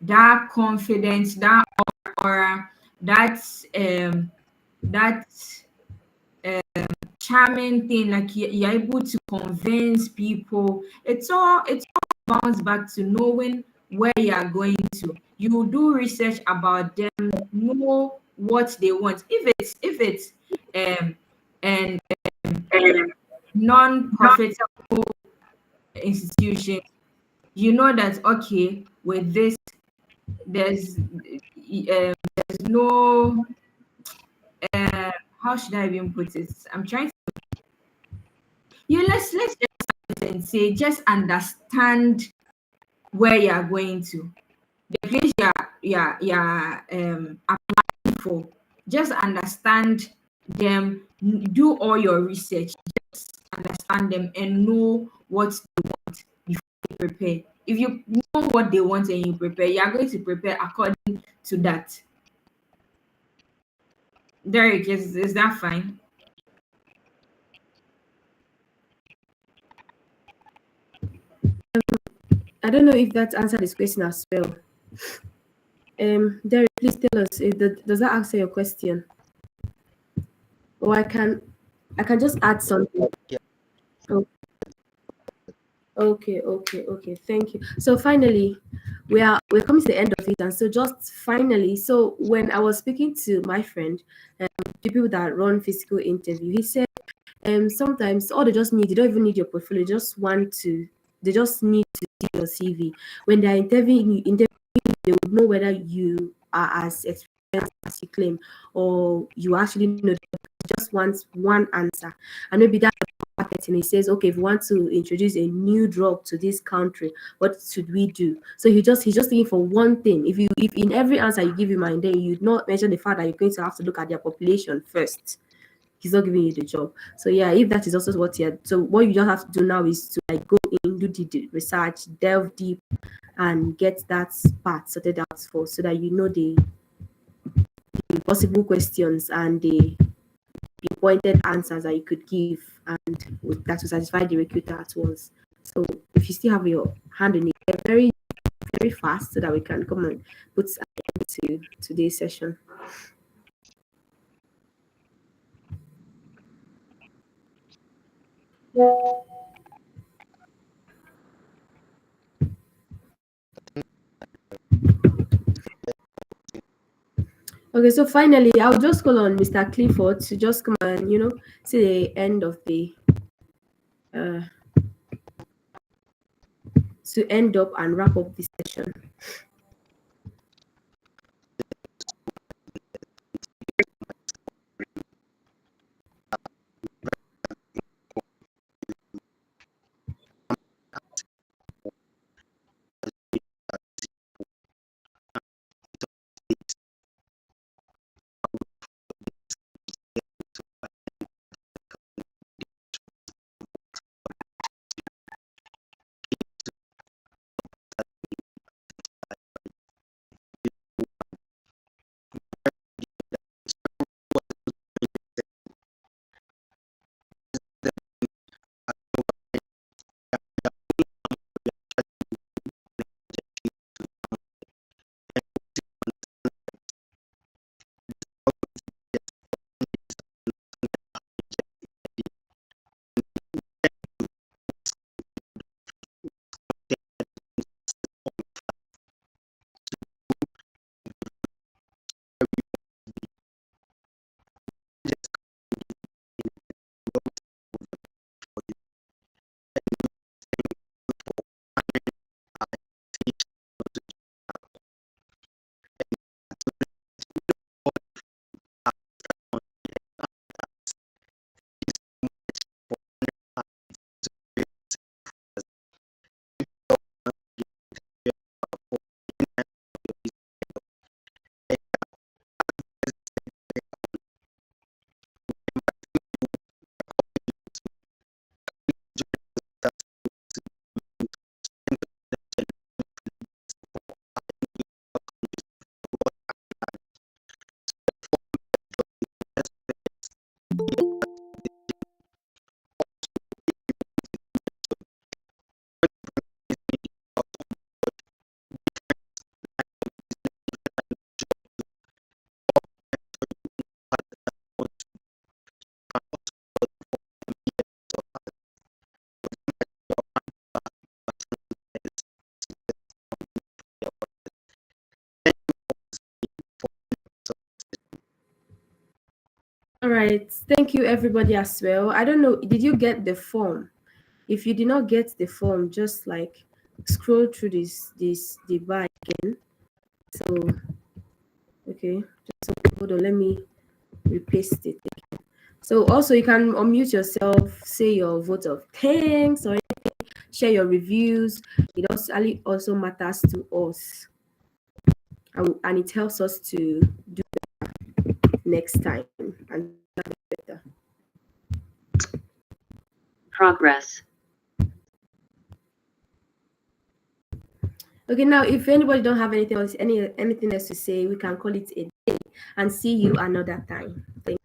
that confidence, that aura, that charming thing, like you're able to convince people. It's all bounce back to knowing where you are going to. you do research about them, know what they want. If it's an non-profitable institution, you know that okay, with this there's no how should I even put it? I'm trying to let's just and say just understand where you are going to, the place you are applying for. Just understand them, do all your research, just understand them and know what they want before you prepare. If you know what they want and you prepare, you are going to prepare according to that. Derek, is that fine? I don't know if that answered this question as well. Derek, please tell us, does that answer your question? Or I can just add something. Oh, okay. Thank you. So finally, we're coming to the end of it, and so just finally, so when I was speaking to my friend, the people that run physical interview, he said, sometimes all they just need, they don't even need your portfolio, they just need to see your CV. When they're interviewing you, they would know whether you are as experienced as you claim, or you actually know. Just wants one answer, and maybe that marketing, he says, okay, if we want to introduce a new drug to this country, what should we do? So he's just looking for one thing. If in every answer you give him, and then you not mention the fact that you're going to have to look at their population first, he's not giving you the job. So yeah, if that is also what what you just have to do now is to like go in, do the research, delve deep, and get that part sorted out for, so that you know the possible questions and the pinpointed answers that you could give, and that will satisfy the recruiter at once. So if you still have your hand in it, very, very fast, so that we can come and put an end to today's session. Okay, so finally, I'll just call on Mr. Clifford to just come and, see the end of the, to end up and wrap up this session. All right. Thank you, everybody, as well. I don't know. Did you get the form? If you did not get the form, just like scroll through the bar again. So, okay. Hold on. Let me repaste it again. So also you can unmute yourself, say your vote of thanks or anything, share your reviews. It also matters to us, and it helps us to do better next time and better. Progress. Okay, now if anybody don't have anything else to say, we can call it a day and see you another time. Thank